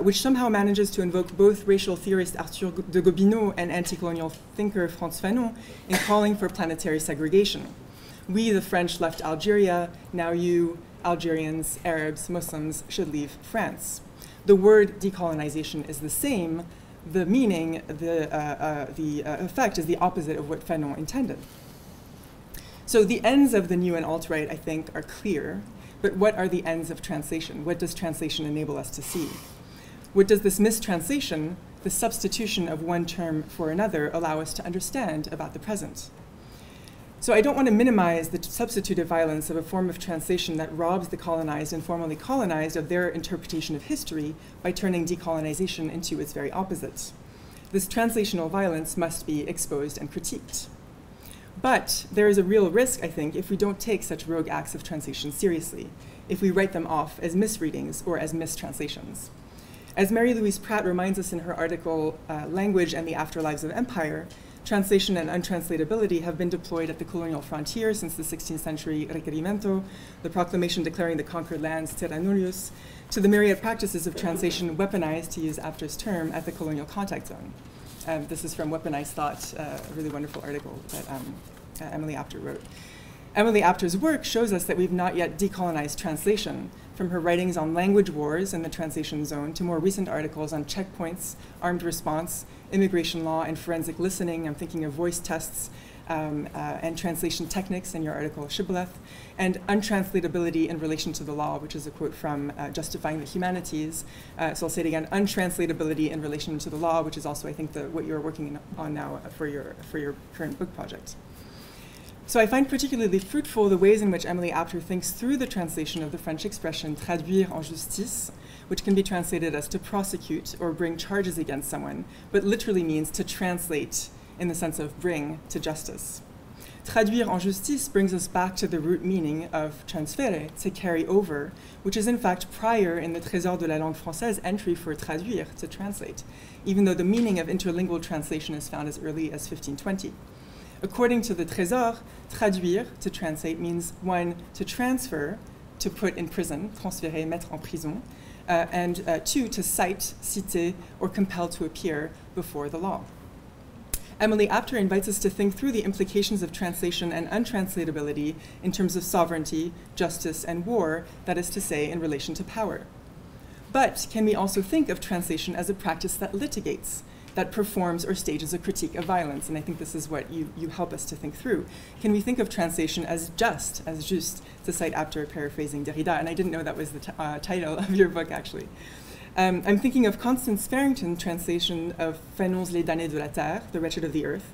which somehow manages to invoke both racial theorist Arthur de Gobineau and anti-colonial thinker Frantz Fanon in calling for planetary segregation. We, the French, left Algeria. Now you, Algerians, Arabs, Muslims, should leave France. The word decolonization is the same. The meaning, the effect is the opposite of what Fanon intended. So the ends of the new and alt-right, I think, are clear. But what are the ends of translation? What does translation enable us to see? What does this mistranslation, the substitution of one term for another, allow us to understand about the present? So I don't want to minimize the substitutive violence of a form of translation that robs the colonized and formerly colonized of their interpretation of history by turning decolonization into its very opposite. This translational violence must be exposed and critiqued. But there is a real risk, I think, if we don't take such rogue acts of translation seriously, if we write them off as misreadings or as mistranslations. As Mary-Louise Pratt reminds us in her article, Language and the Afterlives of Empire, translation and untranslatability have been deployed at the colonial frontier since the 16th century requerimento, the proclamation declaring the conquered lands terra nullius, to the myriad practices of translation weaponized, to use Apter's term, at the colonial contact zone. This is from Weaponized Thought, a really wonderful article that Emily Apter wrote. Emily Apter's work shows us that we've not yet decolonized translation. from her writings on language wars in the translation zone to more recent articles on checkpoints, armed response, immigration law, and forensic listening. I'm thinking of voice tests and translation techniques in your article, Shibboleth, and untranslatability in relation to the law, which is a quote from Justifying the Humanities. So I'll say it again, untranslatability in relation to the law, which is also, I think, what you're working on now for your current book project. So I find particularly fruitful the ways in which Emily Apter thinks through the translation of the French expression traduire en justice, which can be translated as to prosecute or bring charges against someone, but literally means to translate in the sense of bring to justice. Traduire en justice brings us back to the root meaning of transférer, to carry over, which is in fact prior in the Trésor de la langue française entry for traduire, to translate, even though the meaning of interlingual translation is found as early as 1520. According to the Trésor, traduire, to translate, means one, to transfer, to put in prison, transférer, mettre en prison, and two, to cite, citer, or compel to appear before the law. Emily Apter invites us to think through the implications of translation and untranslatability in terms of sovereignty, justice, and war, that is to say, in relation to power. But can we also think of translation as a practice that litigates, that performs or stages a critique of violence? And I think this is what you help us to think through. Can we think of translation as just, to cite Apter paraphrasing Derrida? And I didn't know that was the title of your book, actually. I'm thinking of Constance Farrington's translation of Fanon's Les damnés de la terre, The Wretched of the Earth,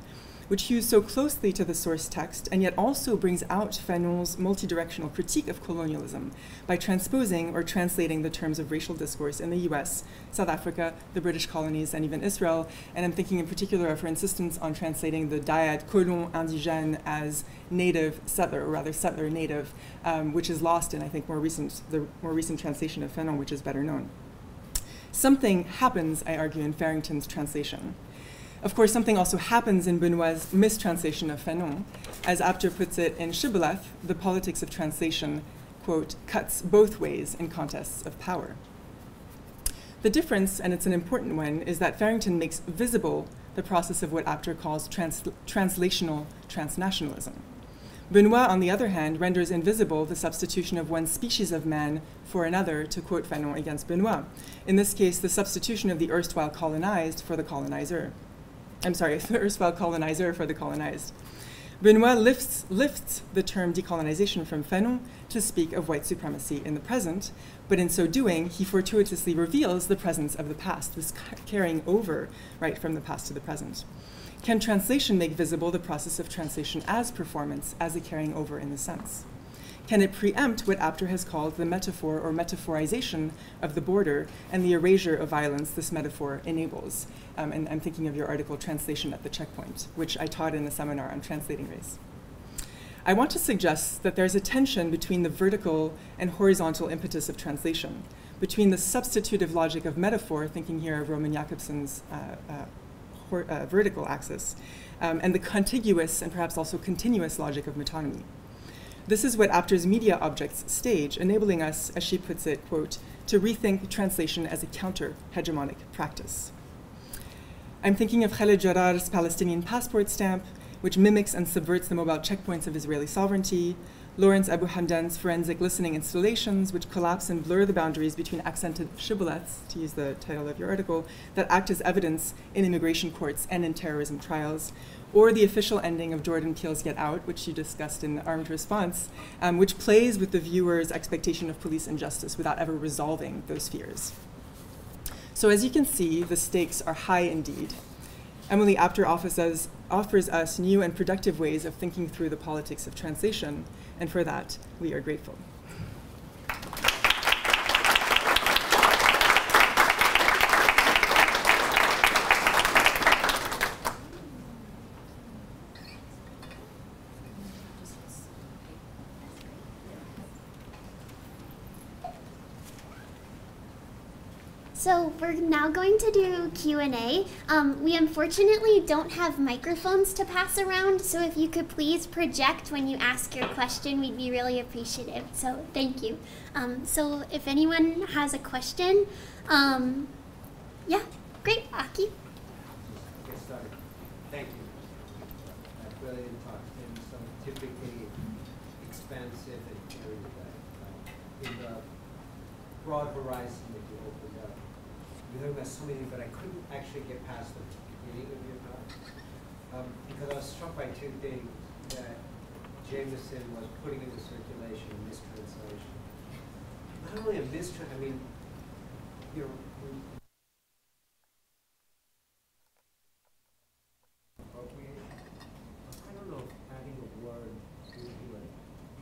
which hews so closely to the source text and yet also brings out Fanon's multidirectional critique of colonialism by transposing or translating the terms of racial discourse in the US, South Africa, the British colonies, and even Israel. And I'm thinking in particular of her insistence on translating the dyad colon indigène as native settler, or rather settler native, which is lost in, I think, the more recent translation of Fanon, which is better known. Something happens, I argue, in Farrington's translation. Of course, something also happens in Benoit's mistranslation of Fanon. As Apter puts it in Shibboleth, the politics of translation, quote, cuts both ways in contests of power. The difference, and it's an important one, is that Farrington makes visible the process of what Apter calls translational transnationalism. Benoit, on the other hand, renders invisible the substitution of one species of man for another, to quote Fanon against Benoit. In this case, the substitution of the erstwhile colonized for the colonizer. The erstwhile colonizer for the colonized. Benoit lifts the term decolonization from Fanon to speak of white supremacy in the present, but in so doing, he fortuitously reveals the presence of the past, this carrying over right from the past to the present. Can translation make visible the process of translation as performance, as a carrying over in the sense? Can it preempt what Apter has called the metaphor or metaphorization of the border and the erasure of violence this metaphor enables? And I'm thinking of your article, Translation at the Checkpoint, which I taught in a seminar on translating race. I want to suggest that there's a tension between the vertical and horizontal impetus of translation, between the substitutive logic of metaphor, thinking here of Roman Jakobson's vertical axis, and the contiguous and perhaps also continuous logic of metonymy. This is what Apter's media objects stage, enabling us, as she puts it, quote, to rethink translation as a counter-hegemonic practice. I'm thinking of Khaled Jarrar's Palestinian passport stamp, which mimics and subverts the mobile checkpoints of Israeli sovereignty, Lawrence Abu Hamdan's forensic listening installations, which collapse and blur the boundaries between accented shibboleths, to use the title of your article, that act as evidence in immigration courts and in terrorism trials, or the official ending of Jordan Peele's Get Out, which you discussed in Armed Response, which plays with the viewer's expectation of police injustice without ever resolving those fears. So as you can see, the stakes are high indeed. Emily Apter offers us new and productive ways of thinking through the politics of translation, and for that, we are grateful. So we're now going to do Q&A. We unfortunately don't have microphones to pass around, so if you could please project when you ask your question, we'd be really appreciative. So thank you. So if anyone has a question, yeah, great, Aki. Get started. Thank you. That brilliant talk and some typically expansive and carried away. In the broad horizon that you opened up. You heard about so many, but I couldn't actually get past the beginning of your talk because I was struck by two things that Jameson was putting into circulation and mistranslation. Not only a mistranslation, I mean, you know, I don't know if adding a word into a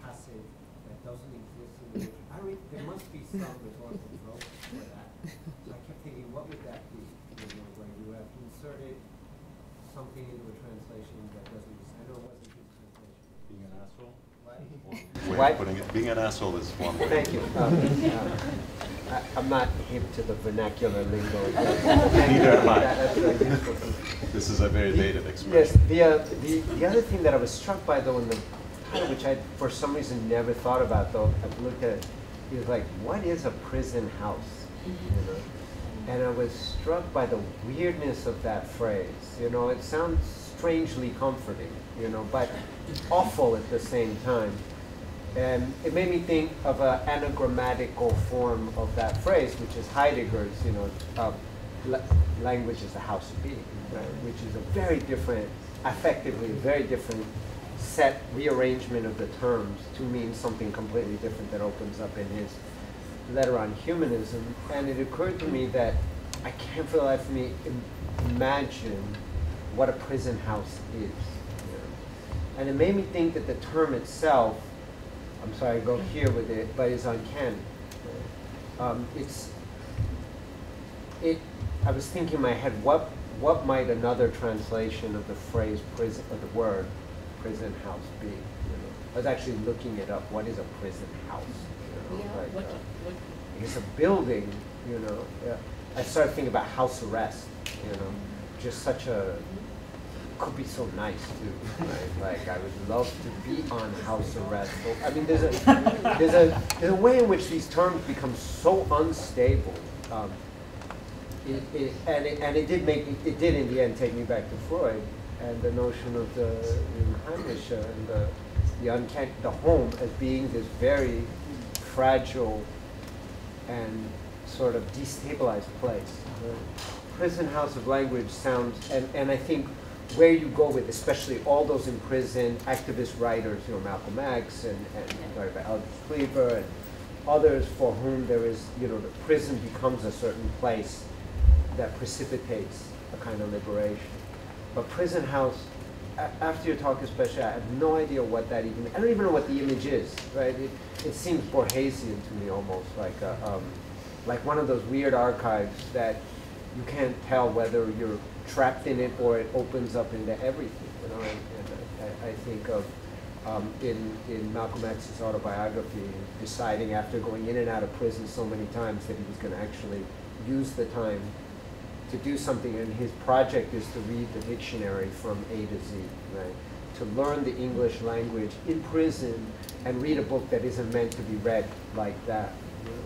passage that doesn't exist in the there must be some rhetorical trope for that. So I kept thinking, what would that be? You know, where you have inserted something into a translation that doesn't exist. I know it wasn't his translation. Being an asshole? What? Way of putting it. Being an asshole is one way. Thank you. I'm not hip to the vernacular lingo. Neither am I. That's very useful. This is a very dated expression. Yes. The other thing that I was struck by, though, in the title, which I for some reason never thought about, though, I've looked at it, is like, what is a prison house? You know? And I was struck by the weirdness of that phrase. You know, it sounds strangely comforting, you know, but awful at the same time. And it made me think of an anagrammatical form of that phrase, which is Heidegger's, you know, language is a house of being, right? Which is a very different, effectively a very different set rearrangement of the terms to mean something completely different that opens up in his letter on humanism. And it occurred to me that I can't for the life of me imagine what a prison house is. You know? And it made me think that the term itself, I'm sorry, I go here with it, but it's uncanny. I was thinking in my head, what might another translation of the phrase prison, or the word prison house be? You know? I was actually looking it up. What is a prison house? You know, Yeah, like, it's a building. You know, I started thinking about house arrest. You know, just such a could be so nice too, right? Like I would love to be on house arrest. So, I mean, there's a way in which these terms become so unstable. It did in the end take me back to Freud and the notion of the Heimische and the home as being this very fragile and sort of destabilized place. Prison house of language sounds, and I think where you go with, especially all those imprisoned activist writers, you know, Malcolm X and Aldous Cleaver and others for whom there is, you know, the prison becomes a certain place that precipitates a kind of liberation. But prison house, after your talk especially, I have no idea what that even, I don't even know what the image is, right? It seems Borgesian to me almost, like one of those weird archives that you can't tell whether you're trapped in it or it opens up into everything, you know? And I think of, in Malcolm X's autobiography, deciding after going in and out of prison so many times that he was going to actually use the time to do something, and his project is to read the dictionary from A to Z, right? To learn the English language in prison and read a book that isn't meant to be read like that. You know?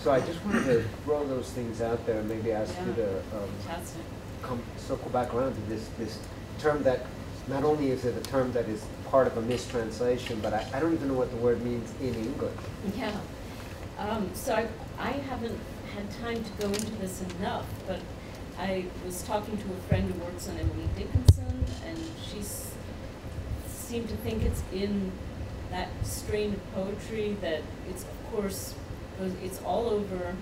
So I just wanted to throw those things out there and maybe ask you to circle back around to this term that not only is it a term that is part of a mistranslation, but I don't even know what the word means in English. Yeah. So I haven't had time to go into this enough, but I was talking to a friend who works on Emily Dickinson, and she seemed to think it's in that strain of poetry that it's, of course, it's all over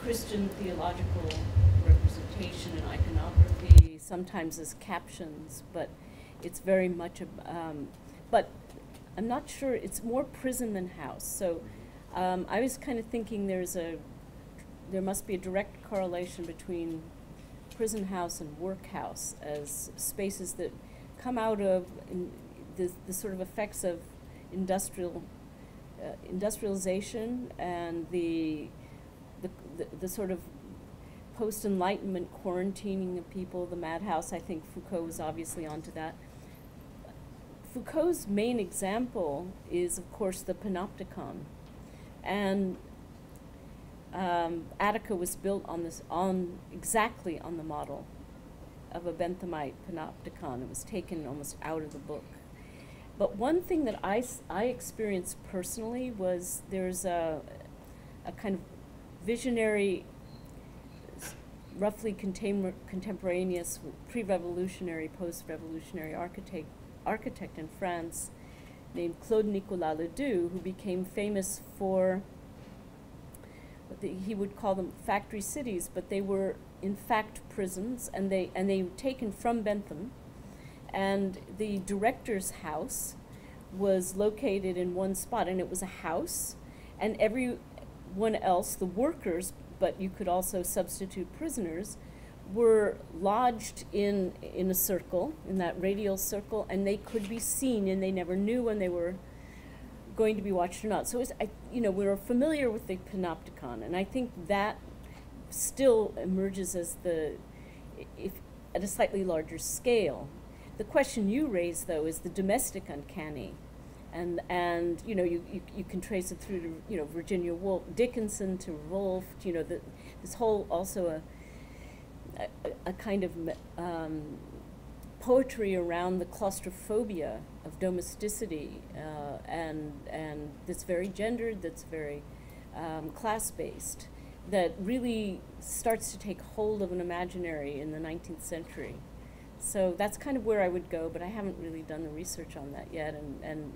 Christian theological representation and iconography, sometimes as captions, but it's very much, but I'm not sure, it's more prison than house. So I was kind of thinking there must be a direct correlation between prison house and workhouse as spaces that come out of the sort of effects of industrialization and the sort of post-Enlightenment quarantining of people, the madhouse. I think Foucault was obviously onto that. Foucault's main example is, of course, the panopticon. And Attica was built exactly on the model of a Benthamite panopticon. It was taken almost out of the book. But one thing that I experienced personally was there's a kind of visionary, roughly contemporaneous, pre-revolutionary, post-revolutionary architect in France named Claude Nicolas Ledoux, who became famous for what he would call them factory cities, but they were in fact prisons, and they were taken from Bentham. And the director's house was located in one spot, and it was a house, and everyone else, the workers, but you could also substitute prisoners, were lodged in a circle, in that radial circle, and they could be seen, and they never knew when they were going to be watched or not. So we were familiar with the panopticon, and I think that still emerges as at a slightly larger scale. The question you raised, though, is the domestic uncanny, and you can trace it through to Virginia Woolf, Dickinson to Woolf, this whole also a kind of poetry around the claustrophobia of domesticity, and that's very gendered, that's very class-based, that really starts to take hold of an imaginary in the 19th century. So that's kind of where I would go, but I haven't really done the research on that yet, and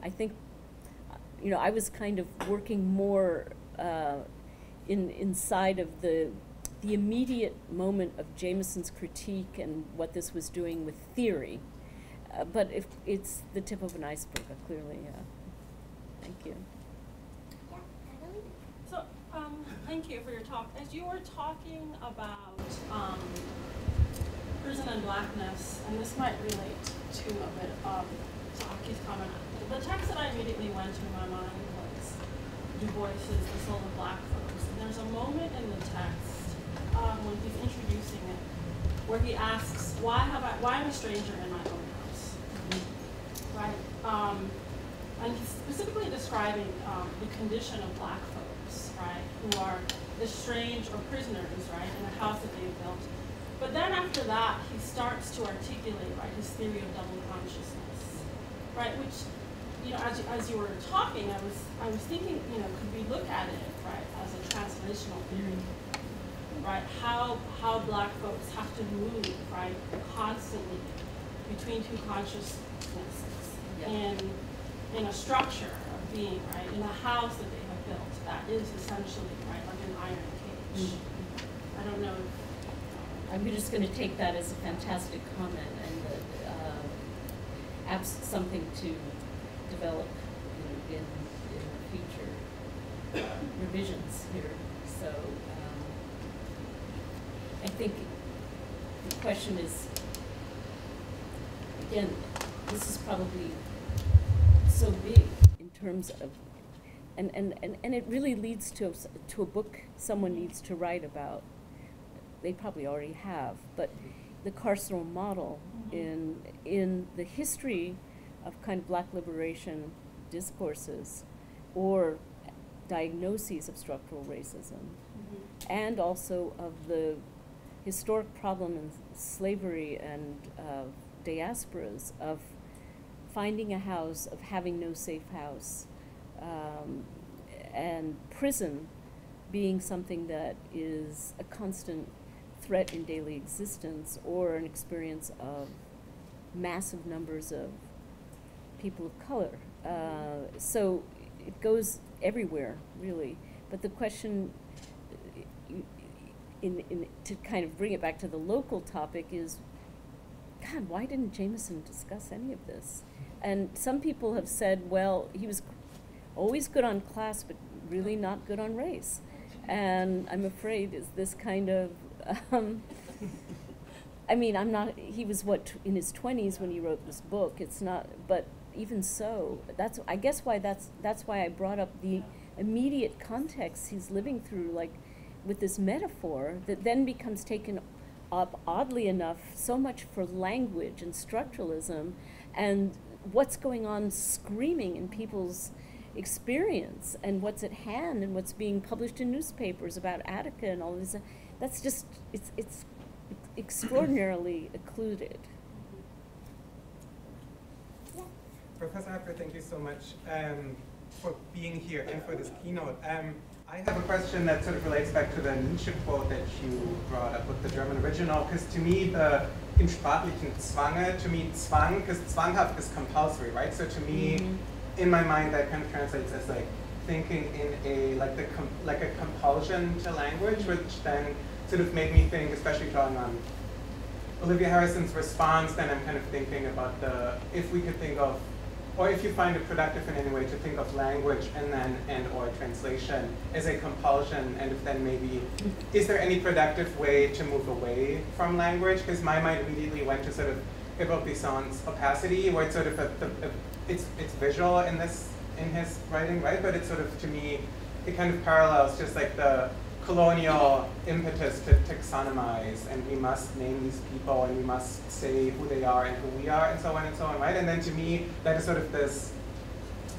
I think, I was kind of working more inside of the immediate moment of Jameson's critique and what this was doing with theory. But if it's the tip of an iceberg, clearly. Thank you. Yeah, Natalie? So, thank you for your talk. As you were talking about prison and blackness, and this might relate to a bit of Aki's comment, the text that I immediately went to in my mind was Du Bois's The Soul of Black Folks. And there's a moment in the text when he's introducing it, where he asks, why am I a stranger in my own house? Right? And he's specifically describing the condition of black folks, right, who are estranged or prisoners, right, in a house that they've built. But then after that, he starts to articulate, right, his theory of double consciousness, right, which, as you were talking, I was thinking, could we look at it, right, as a translational theory? Right, how black folks have to move, right, constantly between two consciousnesses in a structure of being, right, in a house that they have built that is essentially, right, like an iron cage. I don't know. I'm just going to take that as a fantastic comment and something to develop in future revisions here. So. I think the question is, again, this is probably so big in terms of, and it really leads to a book someone needs to write about. They probably already have, but the carceral model in the history of kind of black liberation discourses or diagnoses of structural racism, and also of the historic problem in slavery and diasporas of finding a house, of having no safe house, and prison being something that is a constant threat in daily existence, or an experience of massive numbers of people of color. So it goes everywhere, really. But the question, to kind of bring it back to the local topic, is, God, why didn't Jameson discuss any of this? And some people have said, well, he was always good on class, but really not good on race. And I'm afraid is this kind of, he was in his 20s when he wrote this book. It's not, but even so, I guess that's why I brought up the immediate context he's living through, like, with this metaphor that then becomes taken up, oddly enough, so much for language and structuralism and what's going on screaming in people's experience and what's at hand and what's being published in newspapers about Attica and all this. That's just, it's extraordinarily occluded. Yeah. Professor Apter, thank you so much for being here and for this keynote. I have a question that sort of relates back to the Nietzsche quote that you brought up with the German original, because to me, the in sprachlichen Zwange, to me, Zwang, because zwanghaft is compulsory, right? So to me, in my mind, that kind of translates as like thinking in a, like a compulsion to language, which then sort of made me think, especially drawing on Olivia Harrison's response, then I'm kind of thinking about if we could think of, or if you find it productive in any way to think of language and/or translation as a compulsion, and if then maybe, is there any productive way to move away from language? Because my mind immediately went to sort of Hippolyte's opacity, where it's sort of it's visual in his writing, right? But it's sort of, to me, it kind of parallels just like the colonial impetus to taxonomize, and we must name these people, and we must say who they are and who we are, and so on, right? And then to me, that is sort of this,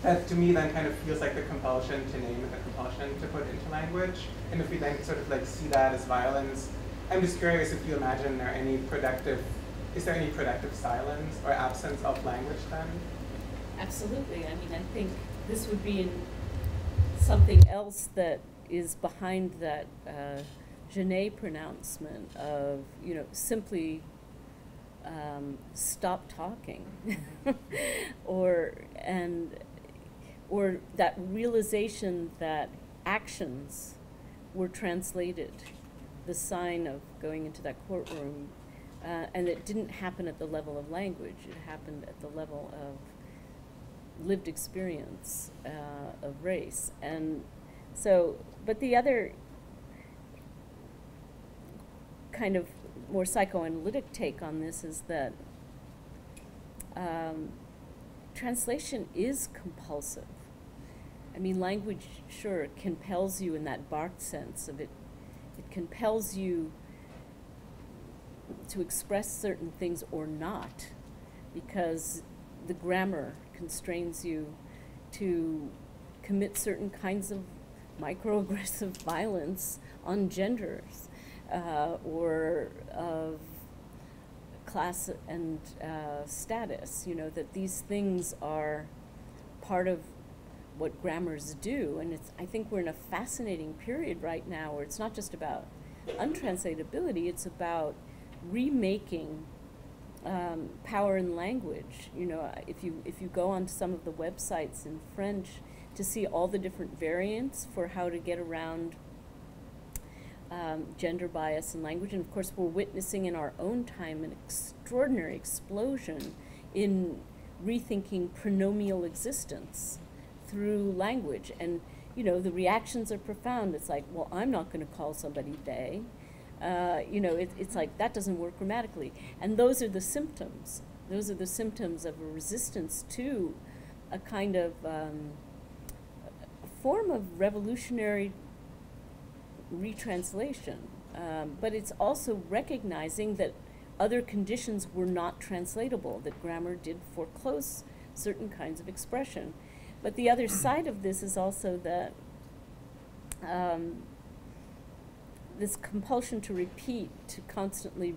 that to me then kind of feels like the compulsion to name and the compulsion to put into language. And if we then sort of like see that as violence, I'm just curious if you imagine is there any productive silence or absence of language then? Absolutely. I mean, I think this would be something else that is behind that Genet pronouncement of, simply stop talking, or that realization that actions were translated, the sign of going into that courtroom, and it didn't happen at the level of language, it happened at the level of lived experience of race. And so, but the other kind of more psychoanalytic take on this is that translation is compulsive. I mean, language, sure, compels you in that Barthes sense of it. It compels you to express certain things or not, because the grammar constrains you to commit certain kinds of microaggressive violence on genders, or of class and status, that these things are part of what grammars do. And I think we're in a fascinating period right now where it's not just about untranslatability, it's about remaking power in language. If you go onto some of the websites in French to see all the different variants for how to get around gender bias in language, and of course we're witnessing in our own time an extraordinary explosion in rethinking pronomial existence through language. And the reactions are profound. It's like, well, I'm not going to call somebody they. It's like, that doesn't work grammatically. And those are the symptoms. Those are the symptoms of a resistance to a kind of a form of revolutionary retranslation. But it's also recognizing that other conditions were not translatable, that grammar did foreclose certain kinds of expression. But the other side of this is also that this compulsion to repeat, to constantly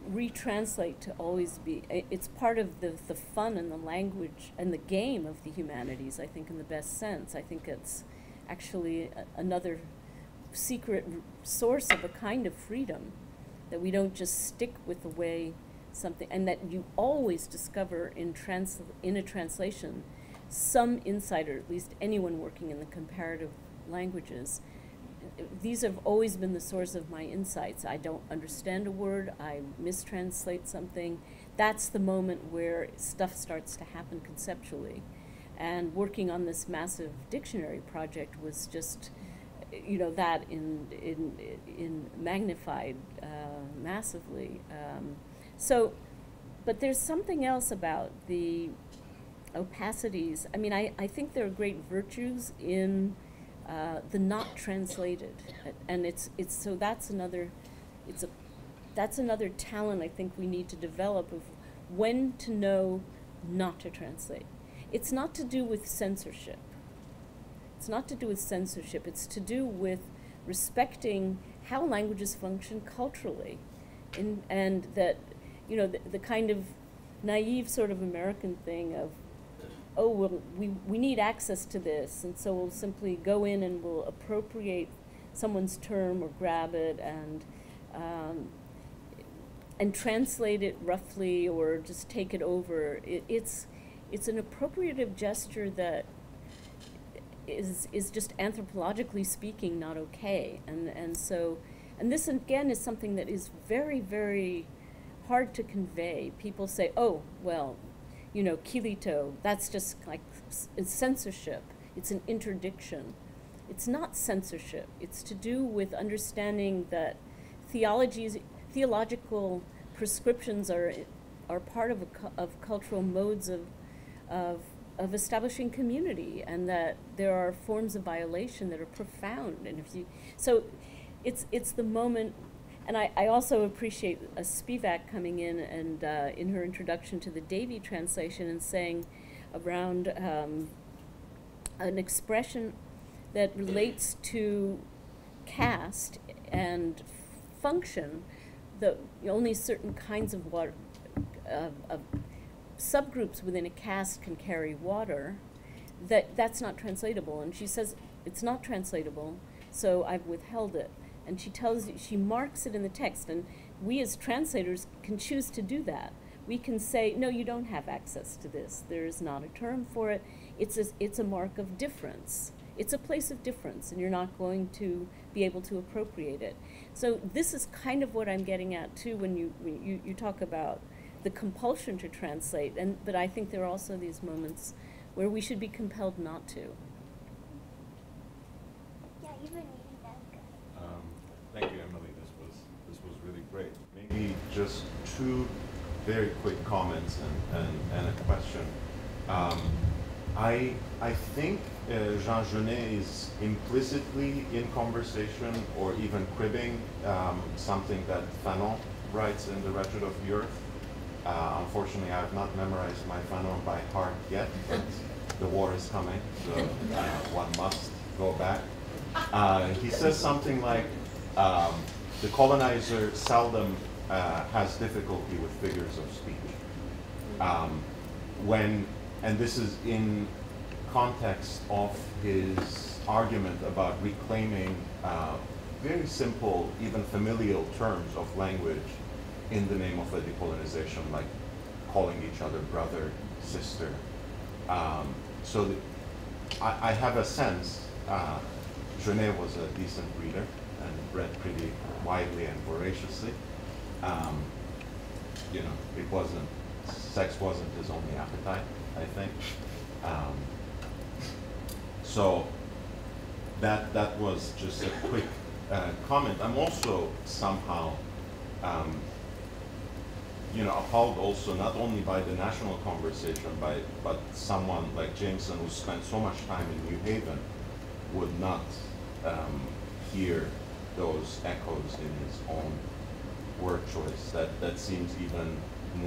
retranslate, to always be, it's part of the fun and the language and the game of the humanities, I think, in the best sense. I think it's actually another secret source of a kind of freedom, that we don't just stick with the way something, and that you always discover in a translation some insight, or at least anyone working in the comparative languages. These have always been the source of my insights. I don't understand a word, I mistranslate something. That's the moment where stuff starts to happen conceptually. And working on this massive dictionary project was just, that in magnified massively. But there's something else about the opacities. I mean, I think there are great virtues in the not translated, and that's another talent I think we need to develop, of when to know not to translate. It's not to do with censorship. It's to do with respecting how languages function culturally, and that the kind of naive sort of American thing of, oh, well, we need access to this, and so we'll simply go in and we'll appropriate someone's term or grab it and translate it roughly or just take it over. It's an appropriative gesture that is just anthropologically speaking not okay, and this again is something that is very, very hard to convey. People say, oh, well, you know, kilito, that's just like it's censorship. It's an interdiction. It's not censorship. It's to do with understanding that theological prescriptions are part of cultural modes of establishing community, and that there are forms of violation that are profound. And so it's the moment. And I also appreciate Spivak coming in and in her introduction to the Davy translation and saying around an expression that relates to caste and function, that only certain kinds of water, subgroups within a caste can carry water, that's not translatable. And she says it's not translatable, so I've withheld it. And she marks it in the text, and we as translators can choose to do that. We can say, no, you don't have access to this. There is not a term for it. It's a mark of difference. It's a place of difference, and you're not going to be able to appropriate it. So this is kind of what I'm getting at too when you talk about the compulsion to translate. But I think there are also these moments where we should be compelled not to. Yeah, you've been reading that. Thank you, Emily. This was really great. Maybe just two very quick comments and a question. I think Jean Genet is implicitly in conversation or even cribbing something that Fanon writes in The Wretched of the Earth. Unfortunately, I have not memorized my Fanon by heart yet, but the war is coming, so one must go back. He says something like, the colonizer seldom has difficulty with figures of speech. And this is in context of his argument about reclaiming very simple, even familial terms of language in the name of a decolonization, like calling each other brother, sister. So I have a sense, Genet was a decent reader and read pretty widely and voraciously. You know, sex wasn't his only appetite, I think. So that was just a quick comment. I'm also somehow, you know, appalled also not only by the national conversation, but someone like Jameson, who spent so much time in New Haven, would not hear those echoes in his own word choice. That seems even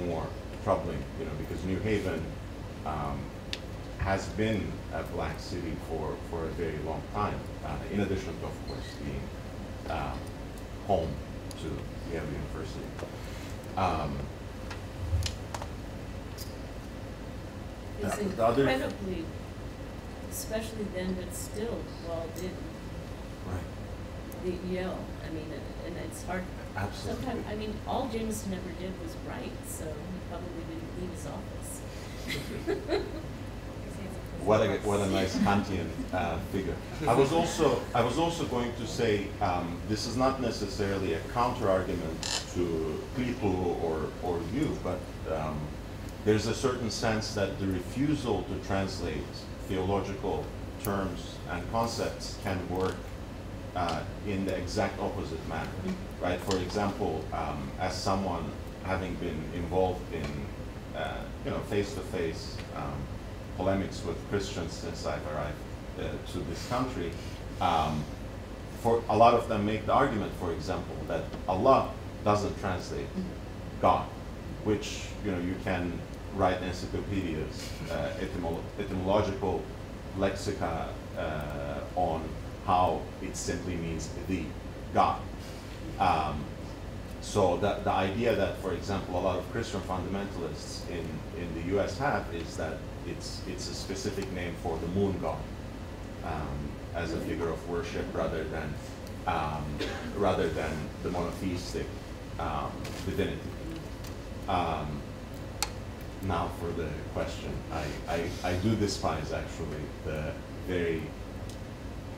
more troubling, you know, because New Haven has been a black city for a very long time, in addition to, of course, being home to Yale University. It's incredibly, especially then, but still, well, did. Right. The Yale, I mean, and it's hard. Absolutely. Sometimes, I mean, all Jameson ever did was write, so he probably didn't leave his office. What a nice Kantian figure. I was also going to say this is not necessarily a counter argument to Clipo or you, but there's a certain sense that the refusal to translate theological terms and concepts can work in the exact opposite manner, right? For example, as someone having been involved in you know, face-to-face polemics with Christians since I've arrived to this country, for a lot of them make the argument, for example, that Allah doesn't translate God, which, you know, you can write encyclopedias, etymological lexica on how it simply means the God. So the idea that, for example, a lot of Christian fundamentalists in the US have is that it's a specific name for the moon god as a figure of worship rather than the monotheistic divinity. Now for the question, I do despise actually the very,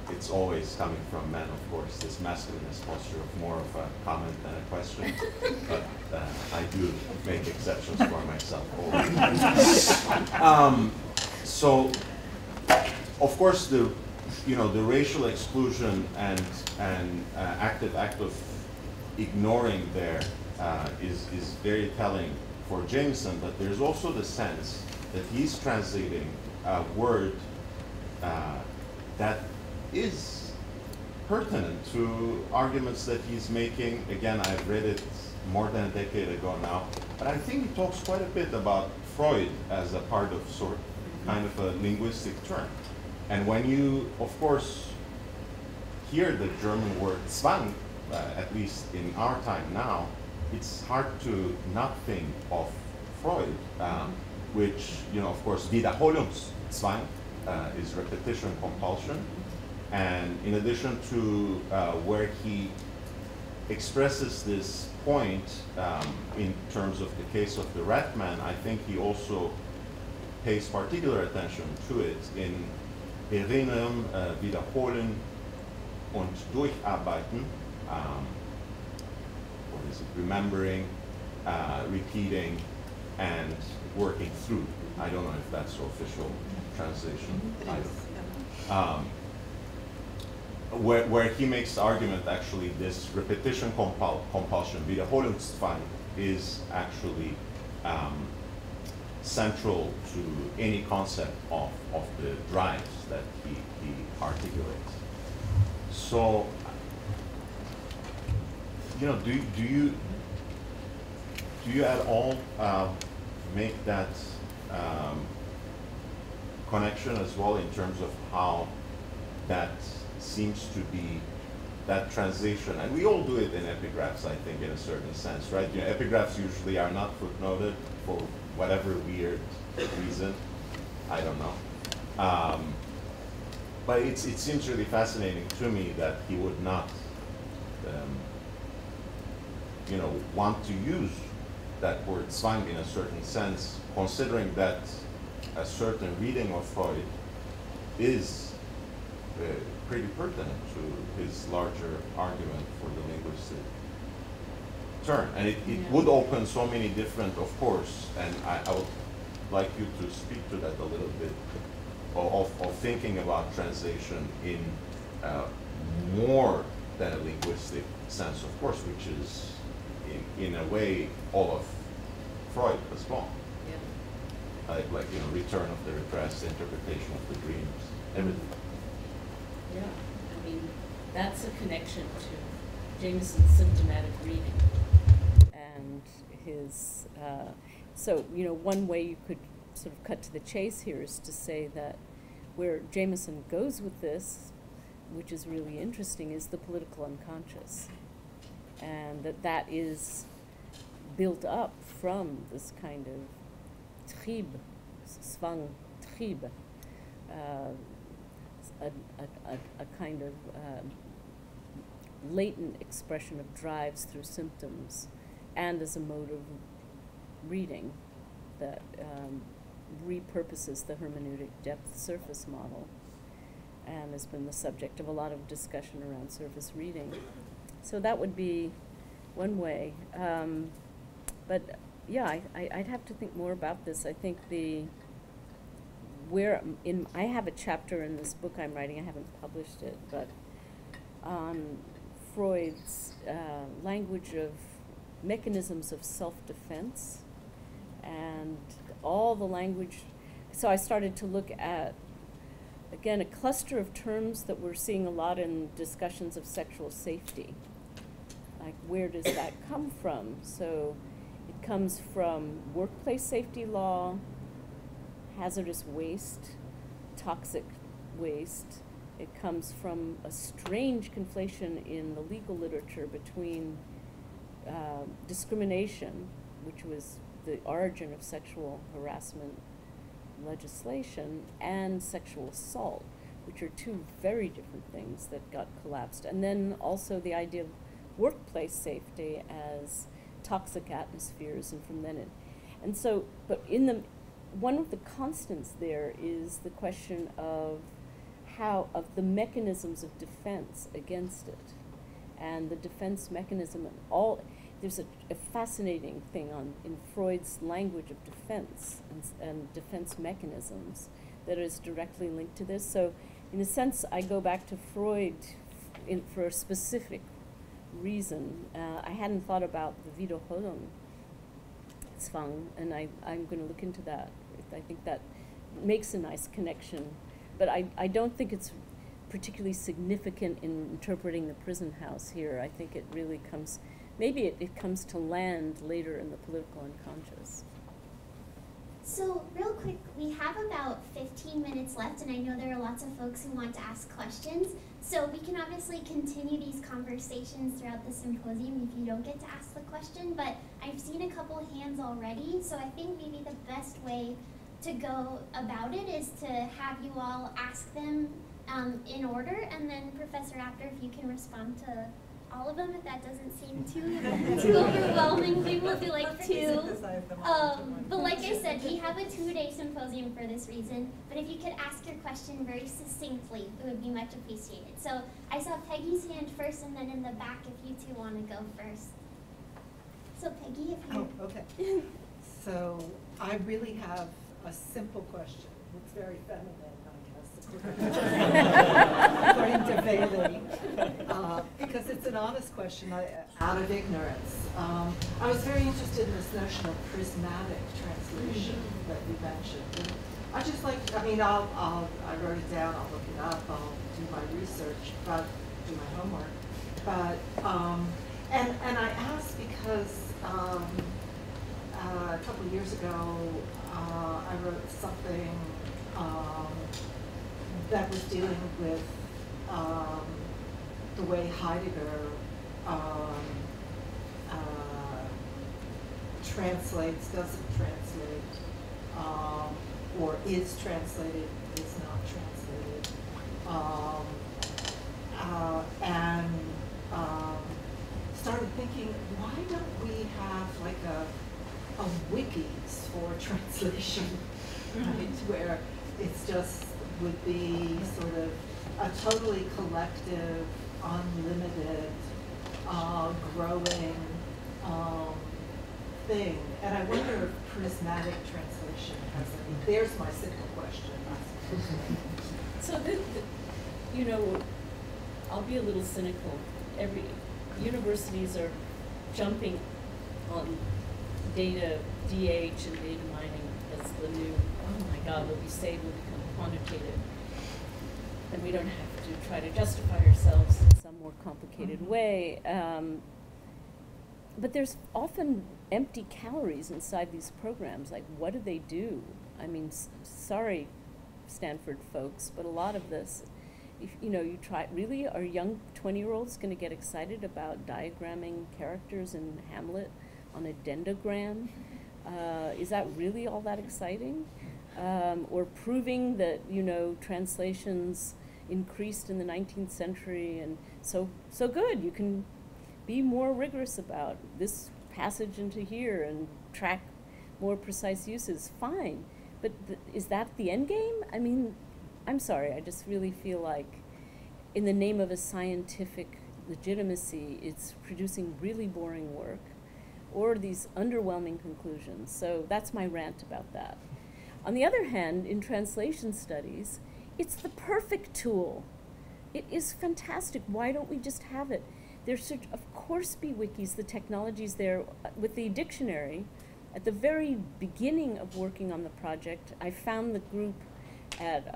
it's always coming from men, of course, this masculinist posture of more of a comment than a question, but I do make exceptions for myself all the time. So, of course, the racial exclusion and active act of ignoring there is very telling for Jameson, but there's also the sense that he's translating a word that is pertinent to arguments that he's making. Again, I've read it more than a decade ago now, but I think he talks quite a bit about Freud as a part of kind of a linguistic term. And when you, of course, hear the German word Zwang, at least in our time now, it's hard to not think of Freud, which, of course, Wiederholungszwang is repetition compulsion. And in addition to where he expresses this point in terms of the case of the rat man, I think he also pays particular attention to it in Erinnern, Wiederholen und Durcharbeiten. What is it? Remembering, repeating, and working through. I don't know if that's the official translation either. Where he makes the argument, actually, this repetition compulsion, Wiederholungszwang, is actually central to any concept of the drives that he articulates. So, do you at all make that connection as well in terms of how that seems to be that translation? And we all do it in epigraphs, I think, in a certain sense, right? Epigraphs usually are not footnoted for whatever weird reason. I don't know. But it seems really fascinating to me that he would not want to use that word Zwang in a certain sense, considering that a certain reading of Freud is pretty pertinent to his larger argument for the linguistic turn. And it would open so many different, of course, and I would like you to speak to that a little bit, of thinking about translation in more than a linguistic sense, of course, which is in a way all of Freud as well. Yeah. Like return of the repressed, interpretation of the dreams, everything. Yeah, I mean, that's a connection to Jameson's symptomatic reading and his, so, one way you could sort of cut to the chase here is to say that where Jameson goes with this, which is really interesting, is the political unconscious. And that is built up from this kind of Trieb, Zwang, Trieb, a kind of latent expression of drives through symptoms, and as a mode of reading that repurposes the hermeneutic depth surface model, and has been the subject of a lot of discussion around surface reading. So that would be one way. But yeah, I'd have to think more about this. I think I have a chapter in this book I'm writing, I haven't published it, but on Freud's language of mechanisms of self-defense and all the language. So I started to look at, again, a cluster of terms that we're seeing a lot in discussions of sexual safety. Like, where does that come from? So it comes from workplace safety law, hazardous waste, toxic waste. It comes from a strange conflation in the legal literature between discrimination, which was the origin of sexual harassment legislation, and sexual assault, which are two very different things that got collapsed. And then also the idea of workplace safety as toxic atmospheres, and from then in. And so, but one of the constants there is the question of the mechanisms of defense against it. And the defense mechanism and there's a fascinating thing in Freud's language of defense and defense mechanisms that is directly linked to this. So in a sense, I go back to Freud for a specific reason. I hadn't thought about the Wiederholungszwang, and I'm going to look into that. I think that makes a nice connection. But I don't think it's particularly significant in interpreting the prison house here. I think it really comes, maybe it comes to land later in the political unconscious. So real quick, we have about 15 minutes left, and I know there are lots of folks who want to ask questions. So we can obviously continue these conversations throughout the symposium if you don't get to ask the question, but I've seen a couple hands already, so I think maybe the best way to go about it is to have you all ask them in order, and then Professor Apter, if you can respond to all of them, if that doesn't seem too overwhelming, maybe we'll do like two. But like I said, we have a 2-day symposium for this reason, but if you could ask your question very succinctly, it would be much appreciated. So I saw Peggy's hand first, and then in the back if you two want to go first. So Peggy, if you... Oh, okay. So I really have a simple question. It's very feminine, according to Bailey, because it's an honest question out of ignorance. I was very interested in this notion of prismatic translation that you mentioned. And I just like, I wrote it down, I'll look it up, I'll do my research, do my homework. But, and I asked because a couple of years ago, I wrote something that was dealing with the way Heidegger translates, doesn't translate, or is translated, is not translated, and started thinking, why don't we have like a wikis for translation, right, where it's just would be sort of a totally collective, unlimited, growing thing. And I wonder if prismatic translation has any. There's my simple question. So, I'll be a little cynical. Universities are jumping on data, DH and data mining as the new, oh my God, what we say will become quantitative. And we don't have to try to justify ourselves in some more complicated way. But there's often empty calories inside these programs. Like, what do they do? I mean, sorry, Stanford folks, but a lot of this, if you try, really, are young 20-year-olds going to get excited about diagramming characters in Hamlet on a dendogram? Is that really all that exciting? Or proving that, translations increased in the 19th century and so good, you can be more rigorous about this passage into here and track more precise uses, fine. But is that the end game? I mean, I'm sorry, I just really feel like in the name of a scientific legitimacy, it's producing really boring work or these underwhelming conclusions. So that's my rant about that. On the other hand, in translation studies, it's the perfect tool. It is fantastic. Why don't we just have it? There should, of course, be wikis. The technology's there. With the dictionary, at the very beginning of working on the project, I found the group at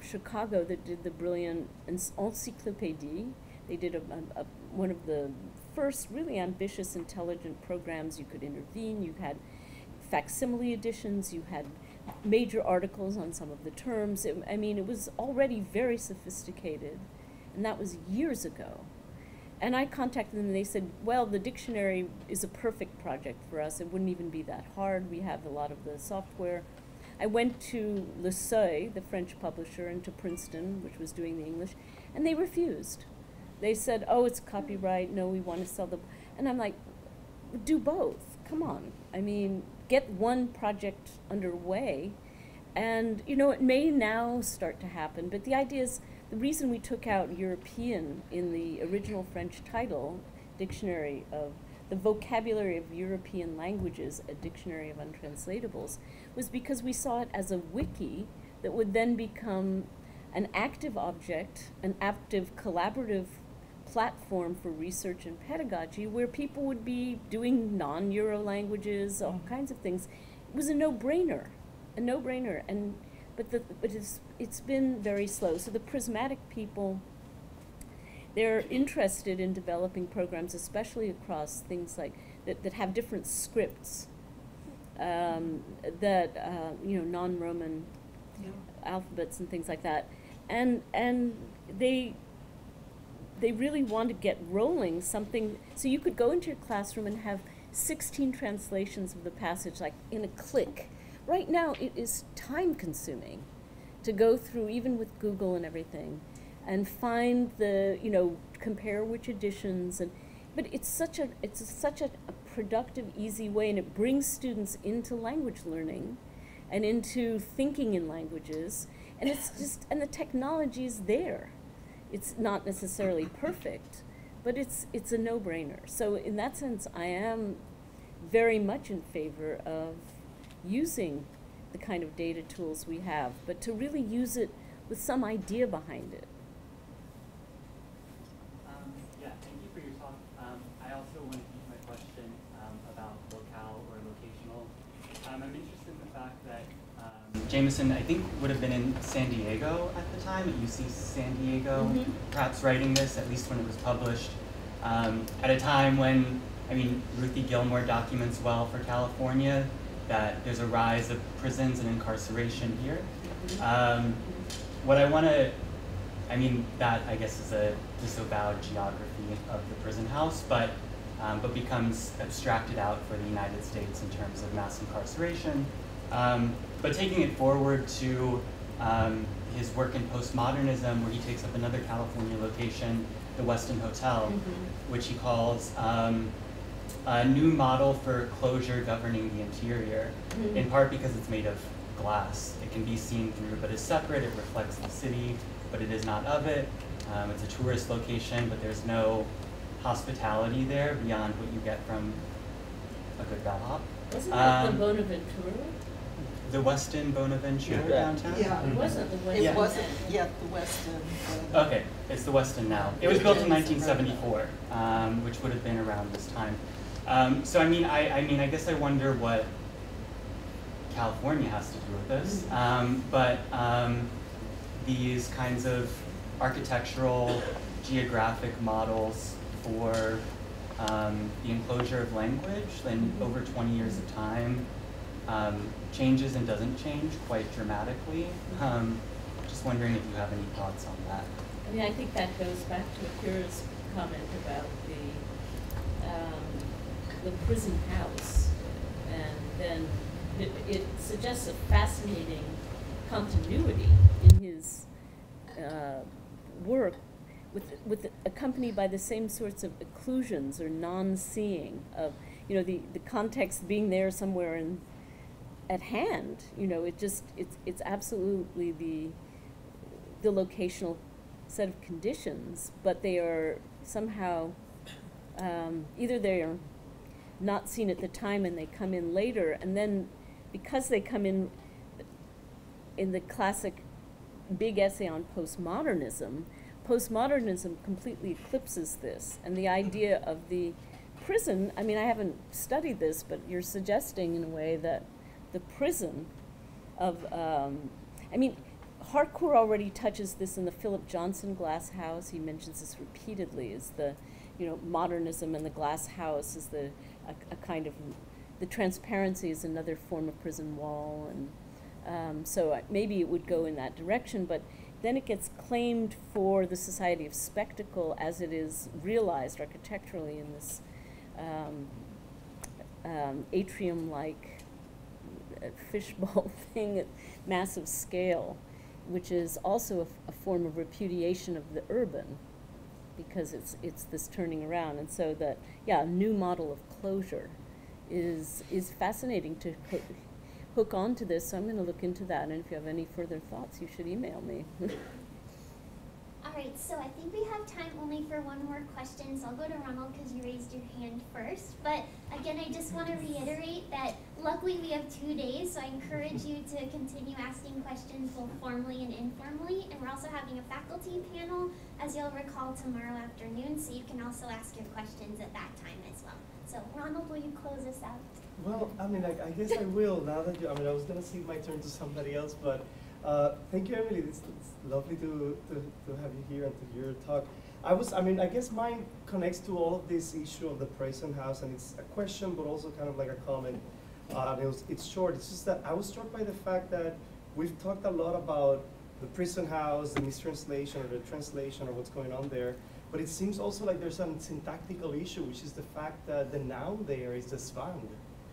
Chicago that did the brilliant Encyclopédie. They did one of the first really ambitious, intelligent programs. You could intervene. You had facsimile editions. You had major articles on some of the terms. It was already very sophisticated, and that was years ago. And I contacted them and they said, well, the dictionary is a perfect project for us. It wouldn't even be that hard. We have a lot of the software. I went to Le Seuil, the French publisher, and to Princeton, which was doing the English, and they refused. They said, oh, it's copyright. No, we want to sell the... And I'm like, do both. Come on. I mean, get one project underway. And, you know, it may now start to happen, but the idea is, the reason we took out European in the original French title, Dictionary of the Vocabulary of European Languages, a Dictionary of Untranslatables, was because we saw it as a wiki that would then become an active object, an active collaborative platform for research and pedagogy where people would be doing non-Euro languages, all kinds of things. It was a no-brainer, and but it's been very slow. So the prismatic people, they're interested in developing programs, especially across things like that have different scripts, you know, non-Roman alphabets and things like that, and they really want to get rolling something. So you could go into your classroom and have 16 translations of the passage, like in a click. Right now, it is time-consuming to go through, even with Google and everything, and find the, you know, compare which editions, but it's such a productive, easy way, and it brings students into language learning, and into thinking in languages, and it's just, and the technology is there. It's not necessarily perfect, but it's a no-brainer. So in that sense, I am very much in favor of using the kind of data tools we have, but to really use it with some idea behind it. Yeah, thank you for your talk. I also want to keep my question about locale or locational. I'm interested in the fact that Jameson, I think, would have been in San Diego at the time, at UC San Diego, perhaps writing this, at least when it was published, at a time when, I mean, Ruthie Gilmore documents well for California that there's a rise of prisons and incarceration here. What I want to, I mean, that I guess is a disavowed geography of the prison house, but becomes abstracted out for the United States in terms of mass incarceration. But taking it forward to his work in postmodernism, where he takes up another California location, the Westin Hotel, which he calls a new model for closure governing the interior, in part because it's made of glass. It can be seen through, but is separate. It reflects the city, but it is not of it. It's a tourist location, but there's no hospitality there beyond what you get from a good bellhop. Wasn't that the Bonaventura? The Westin Bonaventura downtown? Yeah. It wasn't the Westin. It wasn't yet the Westin. Okay, it's the Westin now. It was built in 1974, which would have been around this time. So I mean, I guess I wonder what California has to do with this. But these kinds of architectural, geographic models for the enclosure of language, then over 20 years of time, changes and doesn't change quite dramatically. Just wondering if you have any thoughts on that. I mean, I think that goes back to Akira's comment about the prison house, and then it suggests a fascinating continuity in his work, with accompanied by the same sorts of occlusions or non-seeing of, you know, the context being there somewhere at hand. You know, it's absolutely the locational set of conditions, but they are somehow either they are not seen at the time and they come in later, and then because they come in the classic big essay on postmodernism completely eclipses this, and the idea of the prison. I mean, I haven't studied this, but you're suggesting in a way that the prison of, I mean, Harcourt already touches this in the Philip Johnson glass house. He mentions this repeatedly, is the, you know, modernism and the glass house is a kind of, the transparency is another form of prison wall, and so maybe it would go in that direction, but then it gets claimed for the society of spectacle as it is realized architecturally in this atrium-like fishbowl thing at massive scale, which is also a form of repudiation of the urban, because it's this turning around. And so that, yeah, a new model of closure is fascinating to hook onto this. So I'm going to look into that, and if you have any further thoughts, you should email me. All right, so I think we have time only for one more question, so I'll go to Ronald because you raised your hand first. But again, I just want to reiterate that luckily we have 2 days, so I encourage you to continue asking questions both formally and informally. And we're also having a faculty panel, as you'll recall, tomorrow afternoon, so you can also ask your questions at that time as well. So Ronald, will you close us out? Well, I mean, I guess I will now that I was going to cede my turn to somebody else, but thank you, Emily. It's lovely to have you here and to hear your talk. I guess mine connects to all of this issue of the prison house, and it's a question, but also kind of like a comment. It's short. It's just that I was struck by the fact that we've talked a lot about the prison house, the mistranslation or the translation or what's going on there, but it seems also like there's some syntactical issue, which is the fact that the noun there is the zwang,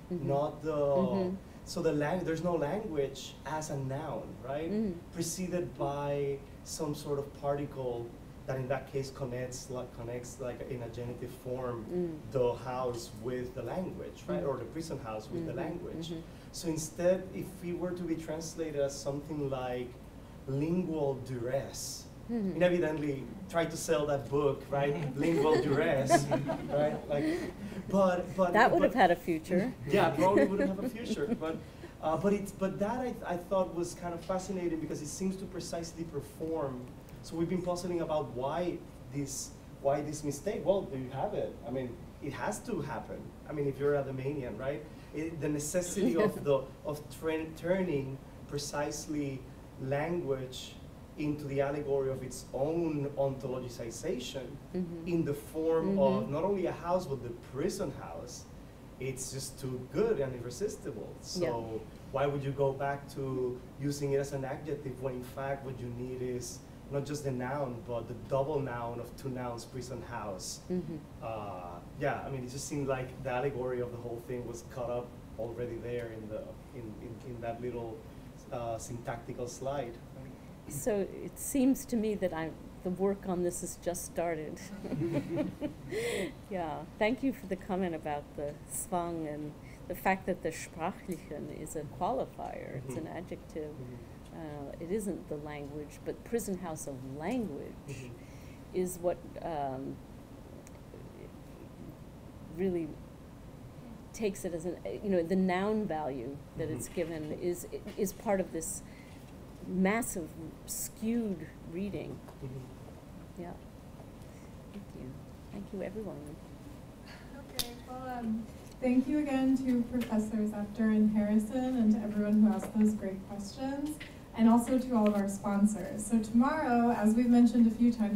not the. So there's no language as a noun, right? Preceded by some sort of particle that in that case connects like in a genitive form the house with the language, right? Or the prison house with the language. So instead, if we were to be translated as something like lingual duress, and evidently try to sell that book, right? Lingual duress, right? Like, but that would have had a future. Yeah, probably wouldn't have a future. But that I thought was kind of fascinating because it seems to precisely perform. So we've been puzzling about why this mistake. Well, there you have it. I mean, it has to happen. I mean, if you're a Dohenian, right? The necessity of turning precisely language into the allegory of its own ontologization in the form of not only a house, but the prison house. It's just too good and irresistible. So why would you go back to using it as an adjective when in fact what you need is not just the noun, but the double noun of two nouns, prison house. Yeah, I mean, it just seemed like the allegory of the whole thing was caught up already there in that little syntactical slide. So it seems to me that the work on this has just started. Yeah, thank you for the comment about the zwang and the fact that the sprachlichen is a qualifier, it's an adjective. It isn't the language, but prison house of language is what really takes it as the noun value that it's given is part of this massive skewed reading. Yeah. Thank you. Thank you, everyone. Okay. Well, thank you again to Professors Apter and Harrison and to everyone who asked those great questions, and also to all of our sponsors. So tomorrow, as we've mentioned a few times,